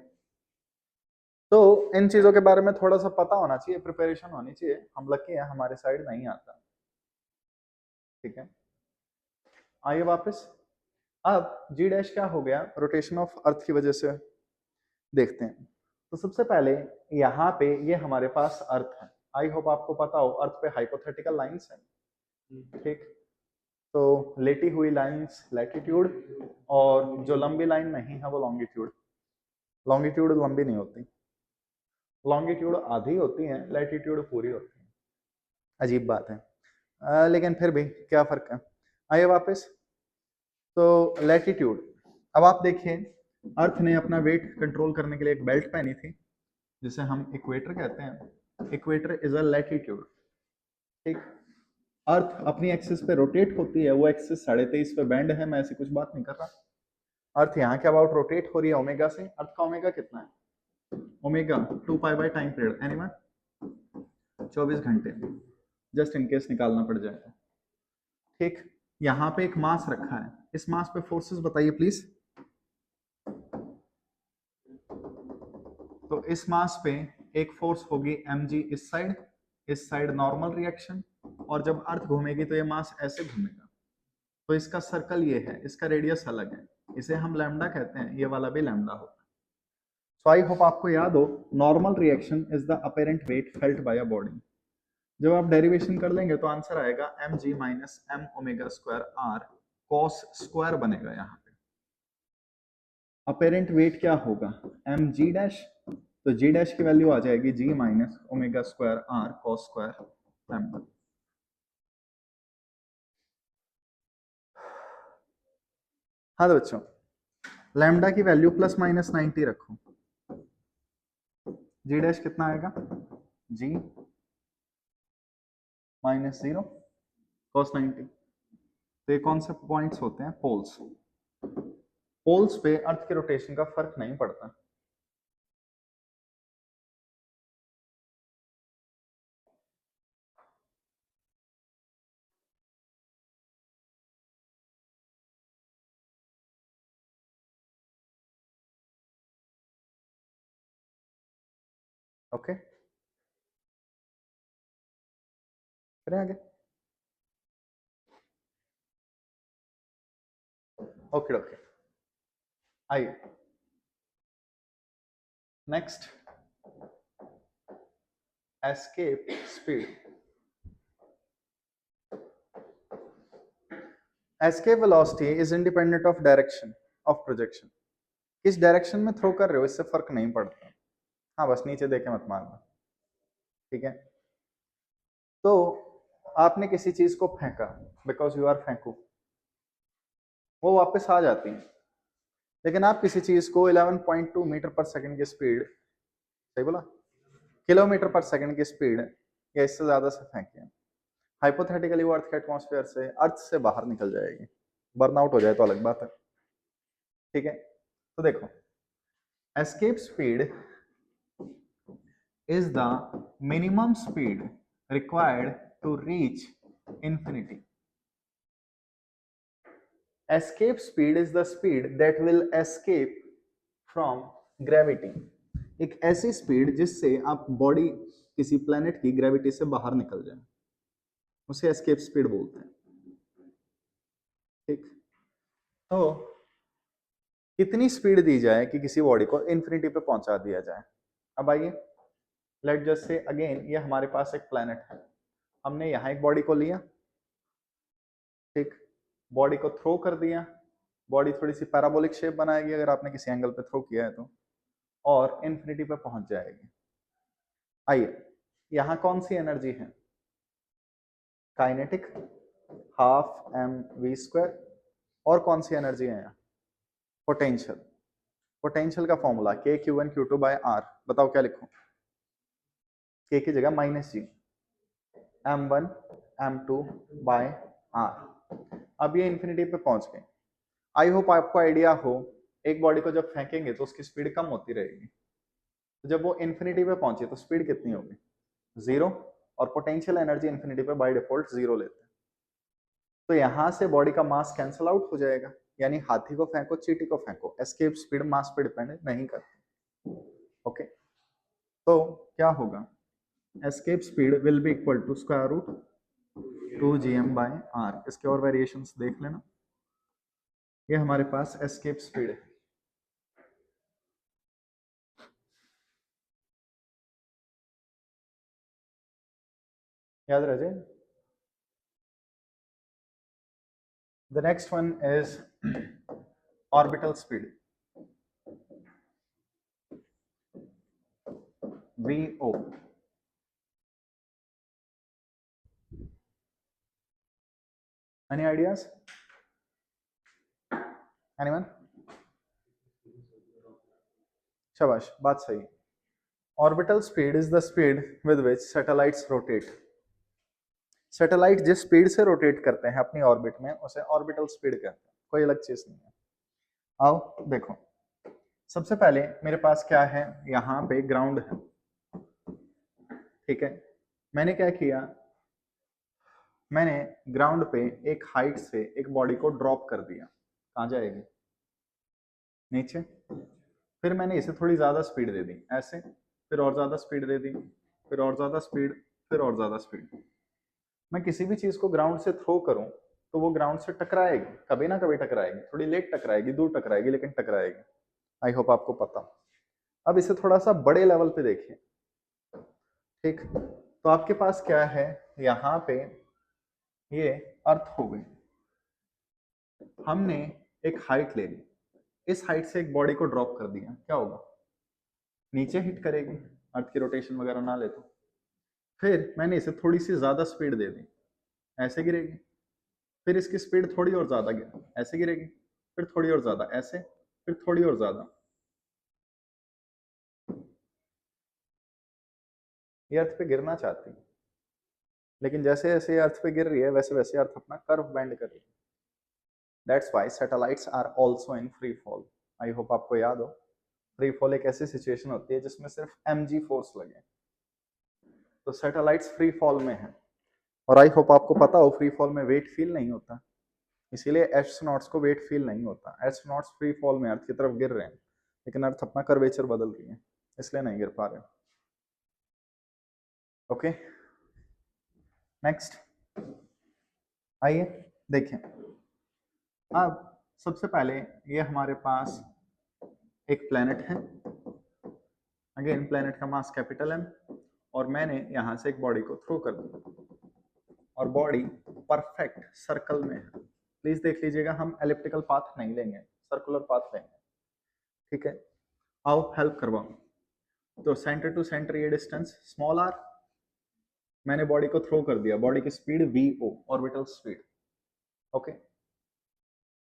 तो इन चीजों के बारे में थोड़ा सा पता होना चाहिए, प्रिपरेशन होनी चाहिए। हम लकी हैं, हमारे साइड नहीं आता। ठीक है, आइए वापस। अब जी डैश क्या हो गया, रोटेशन ऑफ अर्थ की वजह से। देखते हैं, तो सबसे पहले यहाँ पे ये हमारे पास अर्थ है। आई होप आपको पता हो अर्थ पे हाइपोथेटिकल लाइंस है, ठीक। तो लेटी हुई लाइंस लैटिट्यूड, और जो लंबी लाइन नहीं है वो लॉन्गिट्यूड। लॉन्गिट्यूड लंबी नहीं होती, लॉन्गिट्यूड आधी होती है, लैटिट्यूड पूरी होती है। अजीब बात है, लेकिन फिर भी क्या फर्क है। आइए वापस, तो लैटिट्यूड। अब आप देखिए, अर्थ ने अपना वेट कंट्रोल करने के लिए एक बेल्ट पहनी थी जिसे हम इक्वेटर कहते हैं। इक्वेटर इज अ लैटिट्यूड, ठीक। अर्थ अपनी एक्सिस पे रोटेट होती है, वो एक्सिस 23.5 पे बैंड है, मैं ऐसी कुछ बात नहीं कर रहा। अर्थ यहाँ के अबाउट रोटेट हो रही है ओमेगा से। अर्थ का ओमेगा कितना है, omega 2 pi by time period, anyone 24 घंटे, जस्ट इन केस निकालना पड़ जाएगा, ठीक। यहाँ पे एक मास रखा है, इस मास पे फोर्सेस बताइए प्लीज। तो इस मास पे एक फोर्स होगी mg इस साइड नॉर्मल रिएक्शन, और जब अर्थ घूमेगी तो ये मास ऐसे घूमेगा। तो इसका सर्कल ये है, इसका रेडियस अलग है, इसे हम लैम्डा कहते हैं, ये वाला भी लैम्डा होता है। सो आई होप आपको याद हो, normal reaction is the apparent wait felt by a body. जब आप डेरिवेशन कर लेंगे तो आंसर आएगा mg minus m omega square r cos square बनेगा। यहाँ पे अपेरेंट वेट क्या होगा, mg डैश, तो g डैश की वैल्यू आ जाएगी g minus omega square r cos square lambda. हाँ तो बच्चों, लैम्डा की वैल्यू प्लस माइनस 90 रखो, g डैश कितना आएगा, g माइनस 0 cos 90। तो ये कौन से पॉइंट्स होते हैं, पोल्स। पोल्स पे अर्थ के रोटेशन का फर्क नहीं पड़ता। ओके, फिर आगे। ओके ओके, आइए next, escape speed. Escape velocity is independent of direction of projection. किस डायरेक्शन में थ्रो कर रहे हो इससे फर्क नहीं पड़ता। हाँ बस नीचे देके मत मारना, ठीक है। तो आपने किसी चीज को फेंका, बिकॉज यू आर फेंकू, वो वापस आ जाती है। लेकिन आप किसी चीज को 11.2 मीटर पर सेकंड की स्पीड, सही बोला, किलोमीटर पर सेकंड की स्पीड या इससे ज्यादा से फेंके, हाइपोथेटिकली वो अर्थ के एटमॉस्फेयर से, अर्थ से बाहर निकल जाएगी। बर्नआउट हो जाए तो अलग बात है, ठीक है। तो देखो, escape speed is the minimum speed required to reach infinity. Escape speed is the speed that will escape from gravity. एक ऐसी स्पीड जिससे आप बॉडी किसी प्लेनेट की ग्रेविटी से बाहर निकल जाए, उसे एस्केप स्पीड बोलते हैं, ठीक। तो कितनी स्पीड दी जाए कि किसी बॉडी को इन्फिनिटी पे पहुंचा दिया जाए। अब आइए, लेट जस्ट से अगेन, ये हमारे पास एक प्लेनेट है, हमने यहाँ एक बॉडी को लिया, ठीक, बॉडी को थ्रो कर दिया, बॉडी थोड़ी सी पैराबोलिक शेप बनाएगी अगर आपने किसी एंगल पे थ्रो किया है तो, और इन्फिनिटी पे पहुंच जाएगी। आइए, यहाँ कौन सी एनर्जी है, kinetic, half M V square, और कौन सी एनर्जी है यहाँ, पोटेंशियल। पोटेंशियल का formula K Q one Q two by R, बताओ क्या लिखूं, के की जगह minus G, M one M two by R. अब ये इन्फिनिटी पे पहुंच गए। आई होप आपको आइडिया हो, एक बॉडी को जब फेंकेंगे तो उसकी स्पीड कम होती रहेगी, तो जब वो इन्फिनिटी पे पहुंचे तो स्पीड कितनी होगी, 0, और पोटेंशियल एनर्जी इन्फिनिटी पे बाय डिफॉल्ट 0 लेते हैं। तो यहां से बॉडी का मास कैंसिल आउट हो जाएगा, यानी हाथी को फेंको चींटी को फेंको, एस्केप स्पीड मास पे डिपेंड नहीं करती। ओके, तो क्या होगा, escape speed will be equal to square root 2gm/r। इसके और वेरिएशंस देख लेना। ये हमारे पास एस्केप स्पीड है। याद रह जाए। The next one is orbital speed, VO। Any ideas? Anyone? शाबाश, बात सही। Orbital speed is the speed with which satellites rotate. Satellite जिस स्पीड से रोटेट करते हैं अपनी ऑर्बिट में उसे ऑर्बिटल स्पीड कहते हैं, कोई अलग चीज नहीं है। आओ देखो, सबसे पहले मेरे पास क्या है, यहाँ पे ग्राउंड है, ठीक है। मैंने क्या किया, मैंने ग्राउंड पे एक हाइट से एक बॉडी को ड्रॉप कर दिया। कहाँ जाएगी? नीचे। फिर मैंने इसे थोड़ी ज्यादा स्पीड दे दी, ऐसे, फिर और ज्यादा स्पीड दे दी, फिर और ज्यादा स्पीड, फिर और ज्यादा स्पीड। मैं किसी भी चीज को ग्राउंड से थ्रो करूं तो वो ग्राउंड से टकराएगी, कभी ना कभी टकराएगी, थोड़ी लेट टकराएगी, दूर टकराएगी, लेकिन टकराएगी। आई होप आपको पता। अब इसे थोड़ा सा बड़े लेवल पे देखिए, ठीक। तो आपके पास क्या है, यहाँ पे ये अर्थ हो गई, हमने एक हाइट ले ली, इस हाइट से एक बॉडी को ड्रॉप कर दिया, क्या होगा? नीचे हिट करेगी, अर्थ की रोटेशन वगैरह ना ले तो। फिर मैंने इसे थोड़ी सी ज्यादा स्पीड दे दी, ऐसे गिरेगी। फिर इसकी स्पीड थोड़ी और ज्यादा गिर, ऐसे गिरेगी। फिर थोड़ी और ज्यादा, ऐसे, फिर थोड़ी और ज्यादा। ये अर्थ पे गिरना चाहती है, लेकिन जैसे जैसे अर्थ पे गिर रही है वैसे वैसे अर्थ अपना कर्व बेंड कर रही है। That's why satellites are also in free fall. I hope आपको याद हो, फ्री फॉल एक ऐसी सिचुएशन होती है जिसमें सिर्फ mg फोर्स लगे। तो सैटेलाइट्स फ्री फॉल में है, और आई होप आपको पता हो फ्री फॉल में वेट फील नहीं होता, इसीलिए एस्ट्रोनॉट्स को वेट फील नहीं होता। एस्ट्रोनॉट्स फ्री फॉल में अर्थ की तरफ गिर रहे हैं, लेकिन अर्थ अपना कर्वेचर बदल रही है, इसलिए नहीं गिर पा रहे। ओके, नेक्स्ट आइए देखें। अब सबसे पहले ये हमारे पास एक प्लेनेट है, अगेन प्लेनेट का मास कैपिटल M, और मैंने यहां से एक बॉडी को थ्रो कर दिया, और बॉडी परफेक्ट सर्कल में है। प्लीज देख लीजिएगा, हम एलिप्टिकल पाथ नहीं लेंगे, सर्कुलर पाथ लेंगे, ठीक है। आओ हेल्प करवाओ। तो सेंटर टू सेंटर ये डिस्टेंस स्मॉल r, मैंने बॉडी को थ्रो कर दिया, बॉडी की speed VO, orbital speed. Okay,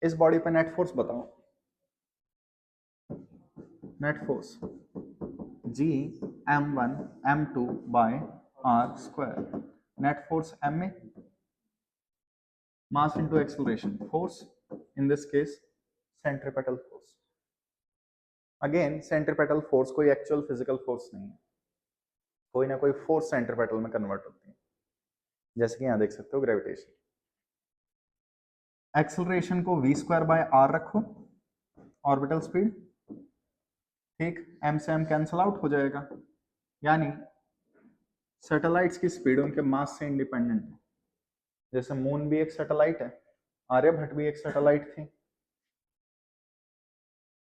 इस बॉडी पे नेट फोर्स बताओ। Net force G(m1 m2 by r²). Net force m में मास into acceleration, force in this case centripetal force. Again centripetal force कोई actual physical force नहीं है, कोई ना कोई फोर्स सेंट्रीपेटल में कन्वर्ट होती है, जैसे कि यहां देख सकते हो ग्रेविटेशन। एक्सेलरेशन को v²/r रखो, ऑर्बिटल स्पीड, ठीक। m से m कैंसल आउट हो जाएगा, यानी सैटेलाइट्स की स्पीड उनके मास से इंडिपेंडेंट है। जैसे मून भी एक सैटेलाइट है, आर्यभट्ट भी एक सैटेलाइट थी,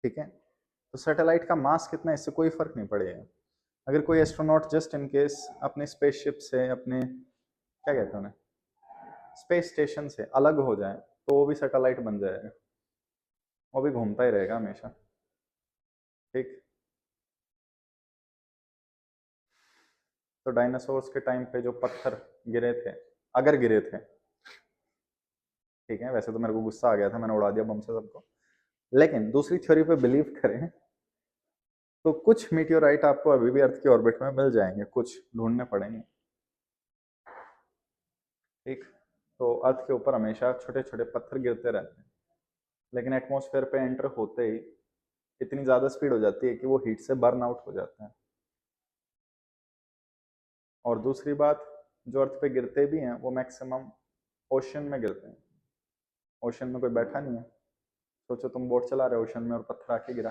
ठीक है। तो सैटेलाइट का मास कितना है इससे कोई फर्क नहीं पड़ेगा। अगर कोई एस्ट्रोनॉट जस्ट इन केस अपने स्पेसशिप से, अपने क्या कहते हैं उन्हें, स्पेस स्टेशन से अलग हो जाए तो वो भी सैटेलाइट बन जाएगा, वो भी घूमता ही रहेगा हमेशा, ठीक। तो डायनासोर्स के टाइम पे जो पत्थर गिरे थे, अगर गिरे थे, ठीक है, वैसे तो मेरे को गुस्सा आ गया था, मैंने उड़ा दिया बम से सबको, लेकिन दूसरी थ्योरी पे बिलीव करें तो कुछ मीटियोराइट आपको अभी भी अर्थ की ऑर्बिट में मिल जाएंगे, कुछ ढूंढने पड़ेंगे, ठीक। तो अर्थ के ऊपर हमेशा छोटे छोटे पत्थर गिरते रहते हैं, लेकिन एटमॉस्फेयर पे एंटर होते ही इतनी ज्यादा स्पीड हो जाती है कि वो हीट से बर्न आउट हो जाते हैं। और दूसरी बात, जो अर्थ पे गिरते भी हैं वो मैक्सिमम ओशन में गिरते हैं, ओशन में कोई बैठा नहीं है। सोचो तुम बोट चला रहे हो ओशन में और पत्थर आके गिरा,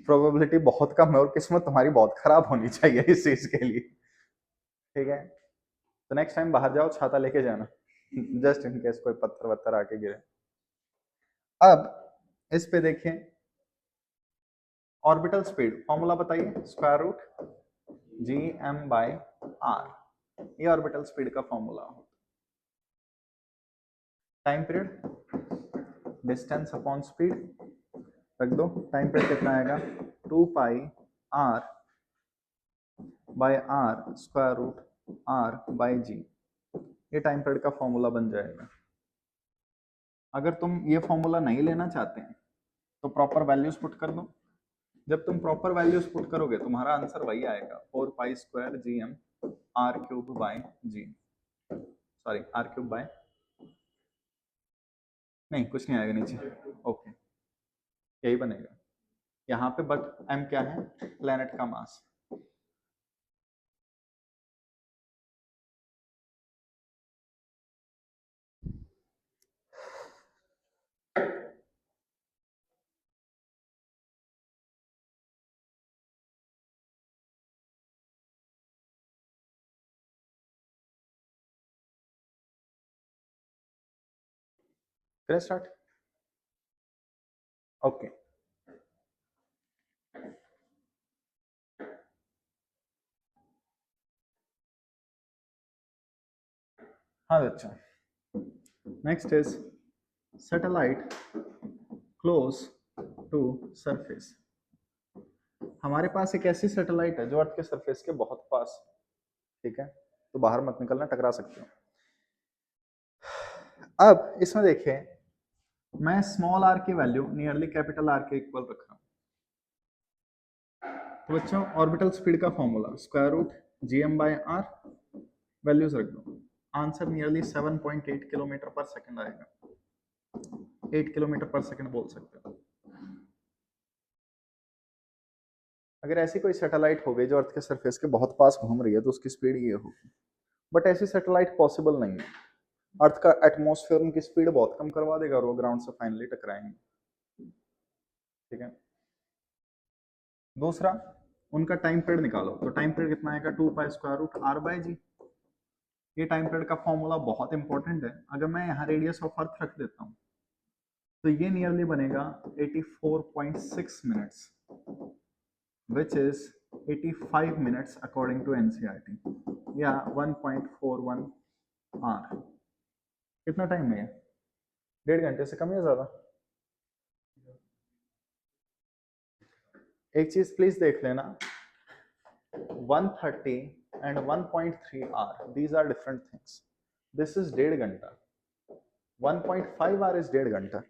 प्रोबेबिलिटी बहुत कम है, और किस्मत तुम्हारी बहुत खराब होनी चाहिए इस चीज के लिए, ठीक है। तो नेक्स्ट टाइम बाहर जाओ छाता लेके जाना, जस्ट इन केस कोई पत्थर वत्थर आके गिरे। अब इस पे देखें, ऑर्बिटल स्पीड फॉर्मूला बताइए, square root G M by R, ये ऑर्बिटल स्पीड का फॉर्मूला हो। Time period distance upon speed रख दो, टाइम पीरियड कितना आएगा 2 pi R by R square root R by G, ये टाइम पीरियड का फॉर्मूला बन जाएगा। अगर तुम ये फॉर्मूला नहीं लेना चाहते हैं तो प्रॉपर वैल्यूज पुट कर दो। जब तुम प्रॉपर वैल्यूज पुट करोगे तुम्हारा आंसर वही आएगा 4 pi square G M R cube by G, sorry R cube by, नहीं कुछ नहीं आएगा नीचे, ओके यही बनेगा यहाँ पे। बट एम क्या है, प्लेनेट का मास। करें स्टार्ट, ओके। हाँ बच्चा, next is satellite close to surface. हमारे पास एक ऐसी सैटेलाइट है जो अर्थ के सरफेस के बहुत पास, ठीक है, तो बाहर मत निकलना, टकरा सकते हो। अब इसमें देखें, मैं स्मॉल आर की वैल्यू नियरली कैपिटल आर के इक्वल रख रहा हूं। तो बच्चों ऑर्बिटल स्पीड का formula square root G M by R, values रख दो, answer nearly 7.8 kilometre per second आएगा, 8 किलोमीटर पर सेकंड बोल सकते हो। अगर ऐसी कोई सैटेलाइट हो गई जो अर्थ के सरफेस के बहुत पास घूम रही है तो उसकी स्पीड ये होगी, बट ऐसी सैटेलाइट पॉसिबल नहीं है। अर्थ का एटमॉस्फेयर उनकी स्पीड बहुत कम करवा देगा और वो ग्राउंड से फाइनली टकराएंगे, ठीक है। दूसरा, उनका टाइम पीरियड निकालो, तो टाइम पीरियड कितना आएगा 2 pi square root R by G. ये टाइम पीरियड का फॉर्मूला बहुत इंपॉर्टेंट है। अगर मैं यहाँ रेडियस ऑफ अर्थ रख देता हूँ तो ये नियरली बनेगा 84.6 minutes, which is 85 minutes according to NCERT, या 1.41 आवर। कितना टाइम है, 1.5 घंटे से कम या ज्यादा? एक चीज प्लीज देख लेना, 130 and 1.3 hour, these are different things. This is 1.5 घंटा, 1.5 hour is 1.5 घंटा,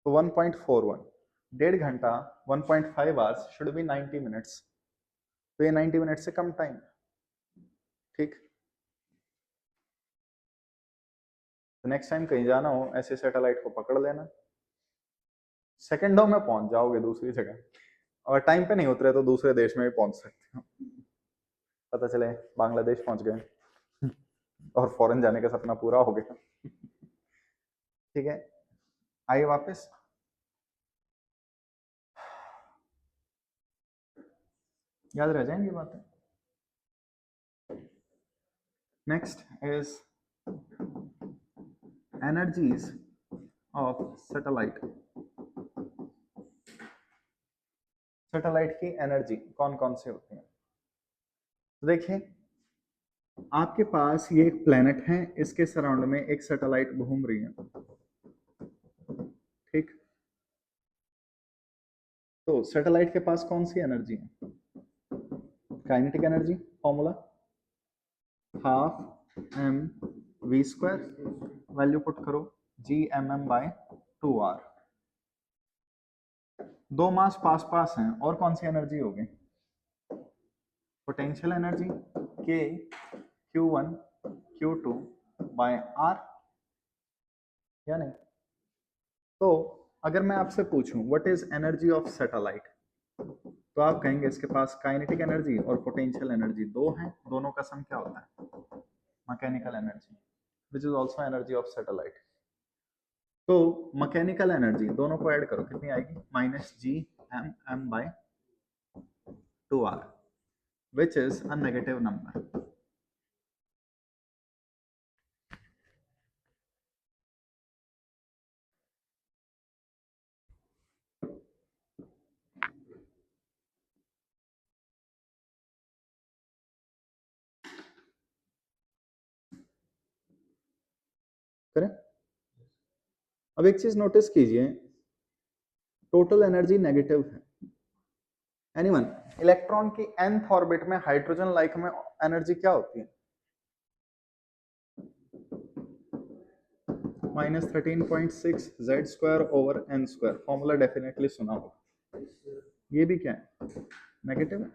तो 1.41, 1.5 घंटा 1.5 hours should be 90 minutes, तो ये 90 मिनट से कम टाइम, ठीक। तो नेक्स्ट टाइम कहीं जाना हो ऐसे सैटेलाइट को पकड़ लेना, सेकंडों में पहुंच जाओगे दूसरी जगह, और टाइम पे नहीं उतरे तो दूसरे देश में भी पहुंच सकते हो, पता चले बांग्लादेश पहुंच गए और फॉरेन जाने का सपना पूरा हो गया, ठीक है। आइए वापस, याद रह जाएंगी बातें। Next is energies of satellite. Satellite की एनर्जी कौन कौन से होती है, तो देखिए आपके पास ये एक प्लेनेट है, इसके सराउंड में एक सैटेलाइट घूम रही है, ठीक। तो सैटेलाइट के पास कौन सी एनर्जी है, kinetic energy, formula half M V square, value put करो जी एम एम बाय 2 आर। दो मास पास पास हैं, और कौन सी एनर्जी होगी, पोटेंशियल एनर्जी के Q1 Q2 बाय आर, या नहीं? तो अगर मैं आपसे पूछूं what is energy of satellite, तो आप कहेंगे इसके पास काइनेटिक एनर्जी और पोटेंशियल एनर्जी दो हैं, दोनों का सम क्या होता है, mechanical energy, which is also energy of satellite. तो मैकेनिकल एनर्जी दोनों को ऐड करो, कितनी आएगी, minus G M M by 2 R, which is a negative number. करें। अब एक चीज नोटिस कीजिए, टोटल एनर्जी नेगेटिव है। एनीवन, इलेक्ट्रॉन की nth ऑर्बिट में हाइड्रोजन लाइक में एनर्जी क्या होती है? -13.6 Z²/n²। फॉर्मूला डेफिनेटली सुना होगा। ये भी क्या है? नेगेटिव है।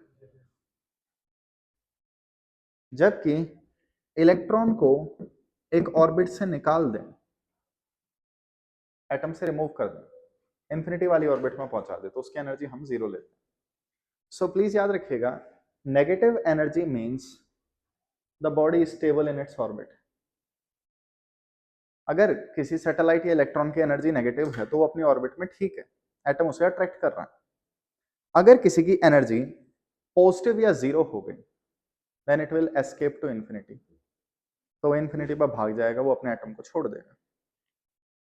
जबकि इलेक्ट्रॉन को एक ऑर्बिट से निकाल दें, एटम से रिमूव कर दें, इंफिनिटी वाली ऑर्बिट में पहुंचा दे, तो उसकी एनर्जी हम 0 लेते हैं। सो प्लीज याद रखिएगा, negative energy means the body is stable in its orbit. अगर किसी सैटेलाइट या इलेक्ट्रॉन की एनर्जी नेगेटिव है तो वो अपनी ऑर्बिट में ठीक है, एटम उसे अट्रैक्ट कर रहा है। अगर किसी की एनर्जी पॉजिटिव या 0 हो गई, then it will escape to infinity, तो इंफिनिटी पर भाग जाएगा, वो अपने एटम को छोड़ देगा।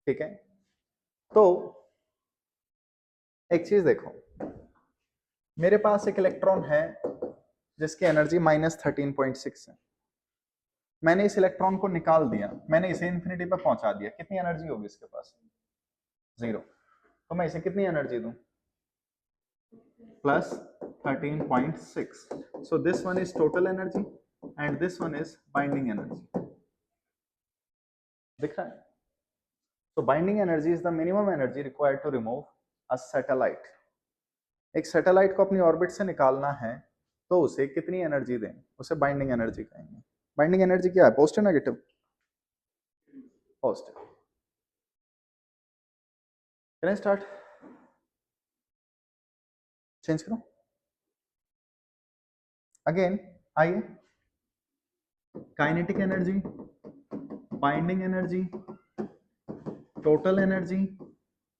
ठीक है, तो एक चीज देखो, मेरे पास एक इलेक्ट्रॉन है जिसकी एनर्जी -13.6 है। मैंने इस इलेक्ट्रॉन को निकाल दिया, मैंने इसे इंफिनिटी पर पहुंचा दिया, कितनी एनर्जी होगी इसके पास? 0। तो मैं इसे कितनी एनर्जी दूं? +13.6। so this one is total energy and this one is binding energy। दिख रहा है? so binding energy is the minimum energy required to remove a satellite। एक सैटेलाइट को अपनी ऑर्बिट से निकालना है तो उसे कितनी एनर्जी दें? उसे बाइंडिंग एनर्जी कहेंगे। बाइंडिंग एनर्जी क्या है? Positive negative? Positive. Can I start? Change करो अगेन। आइए, kinetic energy, binding energy, total energy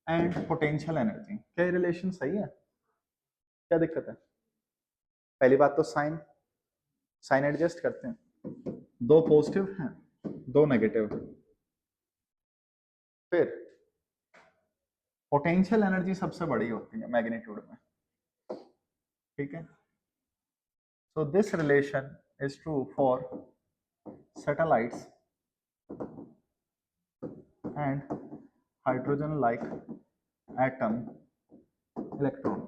and potential energy, क्या रिलेशन सही है? क्या दिक्कत है? पहली बात तो साइन, साइन एडजस्ट करते हैं, दो पॉजिटिव हैं, दो नेगेटिव हैं। फिर पोटेंशियल एनर्जी सबसे बड़ी होती है मैग्नीट्यूड में, ठीक है। So this relation is true for satellites and hydrogen like atom electron.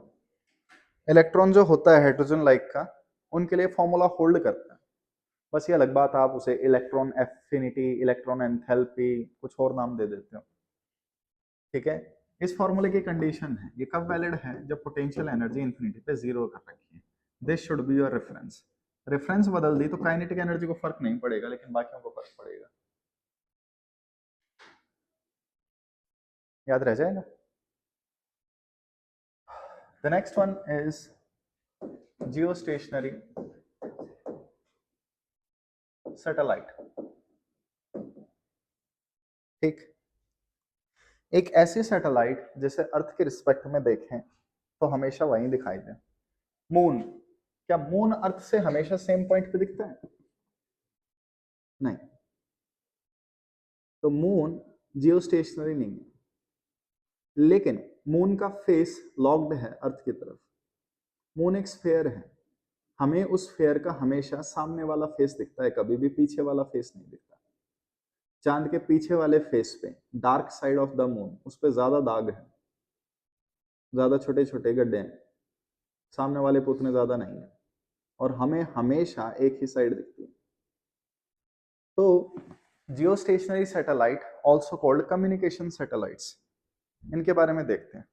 Electron जो होता है हाइड्रोजन लाइक का, उनके लिए फॉर्मूला होल्ड करता है। बस ये अलग बात, आप उसे इलेक्ट्रॉन एफिनिटी, इलेक्ट्रॉन एंथैल्पी, कुछ और नाम दे देते हो, ठीक है। इस फॉर्मूले की कंडीशन है, ये कब वैलिड है? जब पोटेंशियल एनर्जी इंफिनिटी पे 0 कर रखी है। This should be your reference. Reference बदल दी तो काइनेटिक एनर्जी को फर्क नहीं पड़ेगा, लेकिन बाकियों को फर्क पड़ेगा। याद रह जाएगा। The next one is geostationary satellite. ठीक, एक ऐसी सैटेलाइट जिसे अर्थ के रिस्पेक्ट में देखें तो हमेशा वहीं दिखाई दे। मून, क्या मून अर्थ से हमेशा सेम पॉइंट पे दिखता है? नहीं, तो मून जियोस्टेशनरी नहीं है, लेकिन मून का फेस लॉक्ड है अर्थ की तरफ। मून एक स्फीयर है, हमें उस स्फीयर का हमेशा सामने वाला फेस दिखता है, कभी भी पीछे वाला फेस नहीं दिखता। चांद के पीछे वाले फेस पे, dark side of the moon, उस पे ज्यादा दाग है, ज्यादा छोटे छोटे गड्ढे हैं, सामने वाले पे उतने ज्यादा नहीं है, और हमें हमेशा एक ही साइड दिखती है। तो geostationary satellite also called communication satellites, इनके बारे में देखते हैं।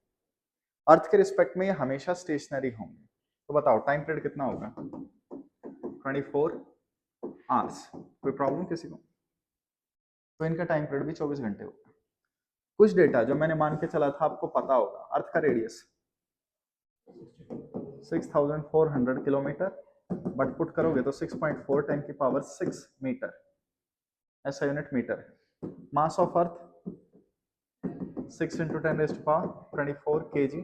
अर्थ के रिस्पेक्ट में ये हमेशा स्टेशनरी होंगे। तो बताओ टाइम पीरियड कितना होगा? 24 आवर्स। कोई प्रॉब्लम किसी को? तो इनका टाइम पीरियड भी 24 घंटे होगा। कुछ डेटा जो मैंने मान के चला था आपको पता होगा। अर्थ का रेडियस 6400 किलोमीटर, बट पुट करोगे तो 6.4 10⁶ मीटर, ऐसा यूनिट मीटर है। Mass of earth 6 × 10⁻24 kg।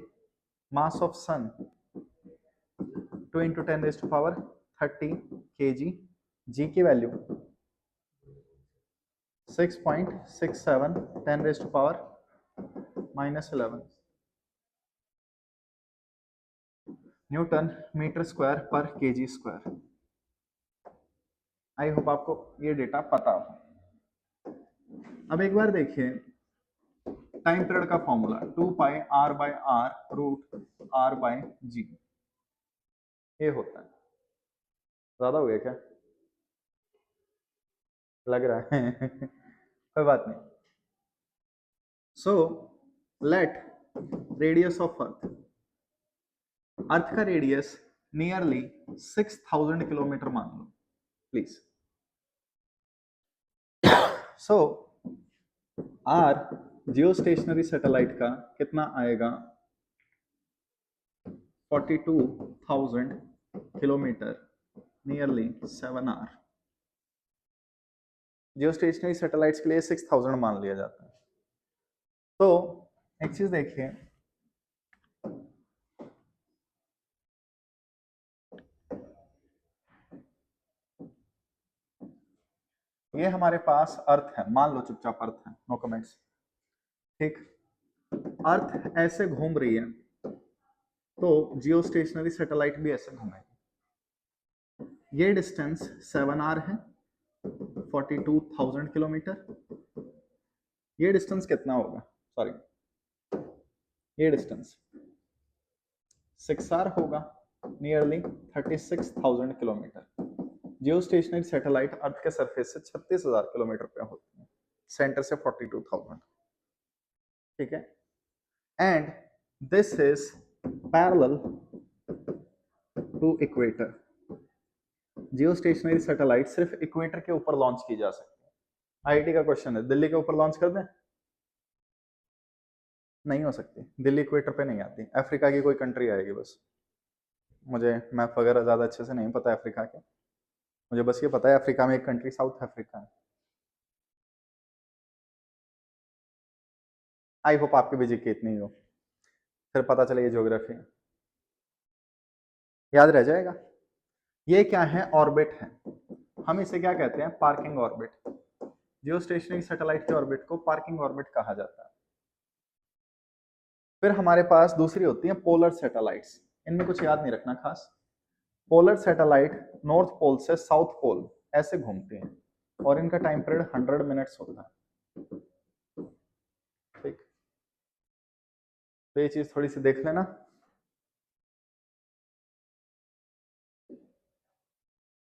Mass of sun 2 × 10⁻30 kg। G की वैल्यू 6.67 10⁻−11 न्यूटन मीटर स्क्वायर पर केजी स्क्वायर। आई होप आपको ये डेटा पता हो। अब एक बार देखिए टाइम पीरियड का formula 2 pi R by R root R by G, ये होता है। ज्यादा हो गया क्या? लग रहा है कोई बात नहीं। So let radius of earth, earth का रेडियस नियरली 6000 किलोमीटर मान लो please. So R geostationary satellite का कितना आएगा? 42,000 kilometer, nearly 7 hour. Geostationary satellites के लिए 6000 मान लिया जाता है। तो एक चीज देखिए, ये हमारे पास अर्थ है, मान लो चुपचाप अर्थ है, नो कमेंट्स, ठीक। अर्थ ऐसे घूम रही है तो जियो स्टेशनरी सैटेलाइट भी ऐसे घूमेगी। ये डिस्टेंस 7 आर है, 42,000 किलोमीटर। ये डिस्टेंस कितना होगा? सॉरी, ये डिस्टेंस 6 आर होगा, nearly 36,000 kilometer. Geostationary satellite earth के सरफेस से 36,000 किलोमीटर पे होती है, सेंटर से 42,000, ठीक है। And this is parallel to equator. Geostationary satellite सिर्फ इक्वेटर के ऊपर लॉन्च की जा सकती है। आईआईटी का क्वेश्चन है, दिल्ली के ऊपर लॉन्च कर दें? नहीं हो सकती, दिल्ली इक्वेटर पे नहीं आती, अफ्रीका की कोई कंट्री आएगी बस। मुझे मैप वगैरह ज्यादा अच्छे से नहीं पता अफ्रीका के, मुझे बस ये पता है अफ्रीका में एक कंट्री साउथ अफ्रीका है। आई होप आपकी भी जीके इतनी हो, फिर पता चले ये ज्योग्राफी याद रह जाएगा। ये क्या है? ऑर्बिट है। हम इसे क्या कहते हैं? Parking orbit. जियो स्टेशनरी सैटेलाइट के ऑर्बिट को पार्किंग ऑर्बिट कहा जाता है। फिर हमारे पास दूसरी होती है पोलर सैटेलाइट्स। इनमें कुछ याद नहीं रखना खास। पोलर सैटेलाइट नॉर्थ पोल से साउथ पोल ऐसे घूमती हैं और इनका टाइम पीरियड 100 मिनट्स होता है, ठीक। तो ये चीज थोड़ी सी देख लेना।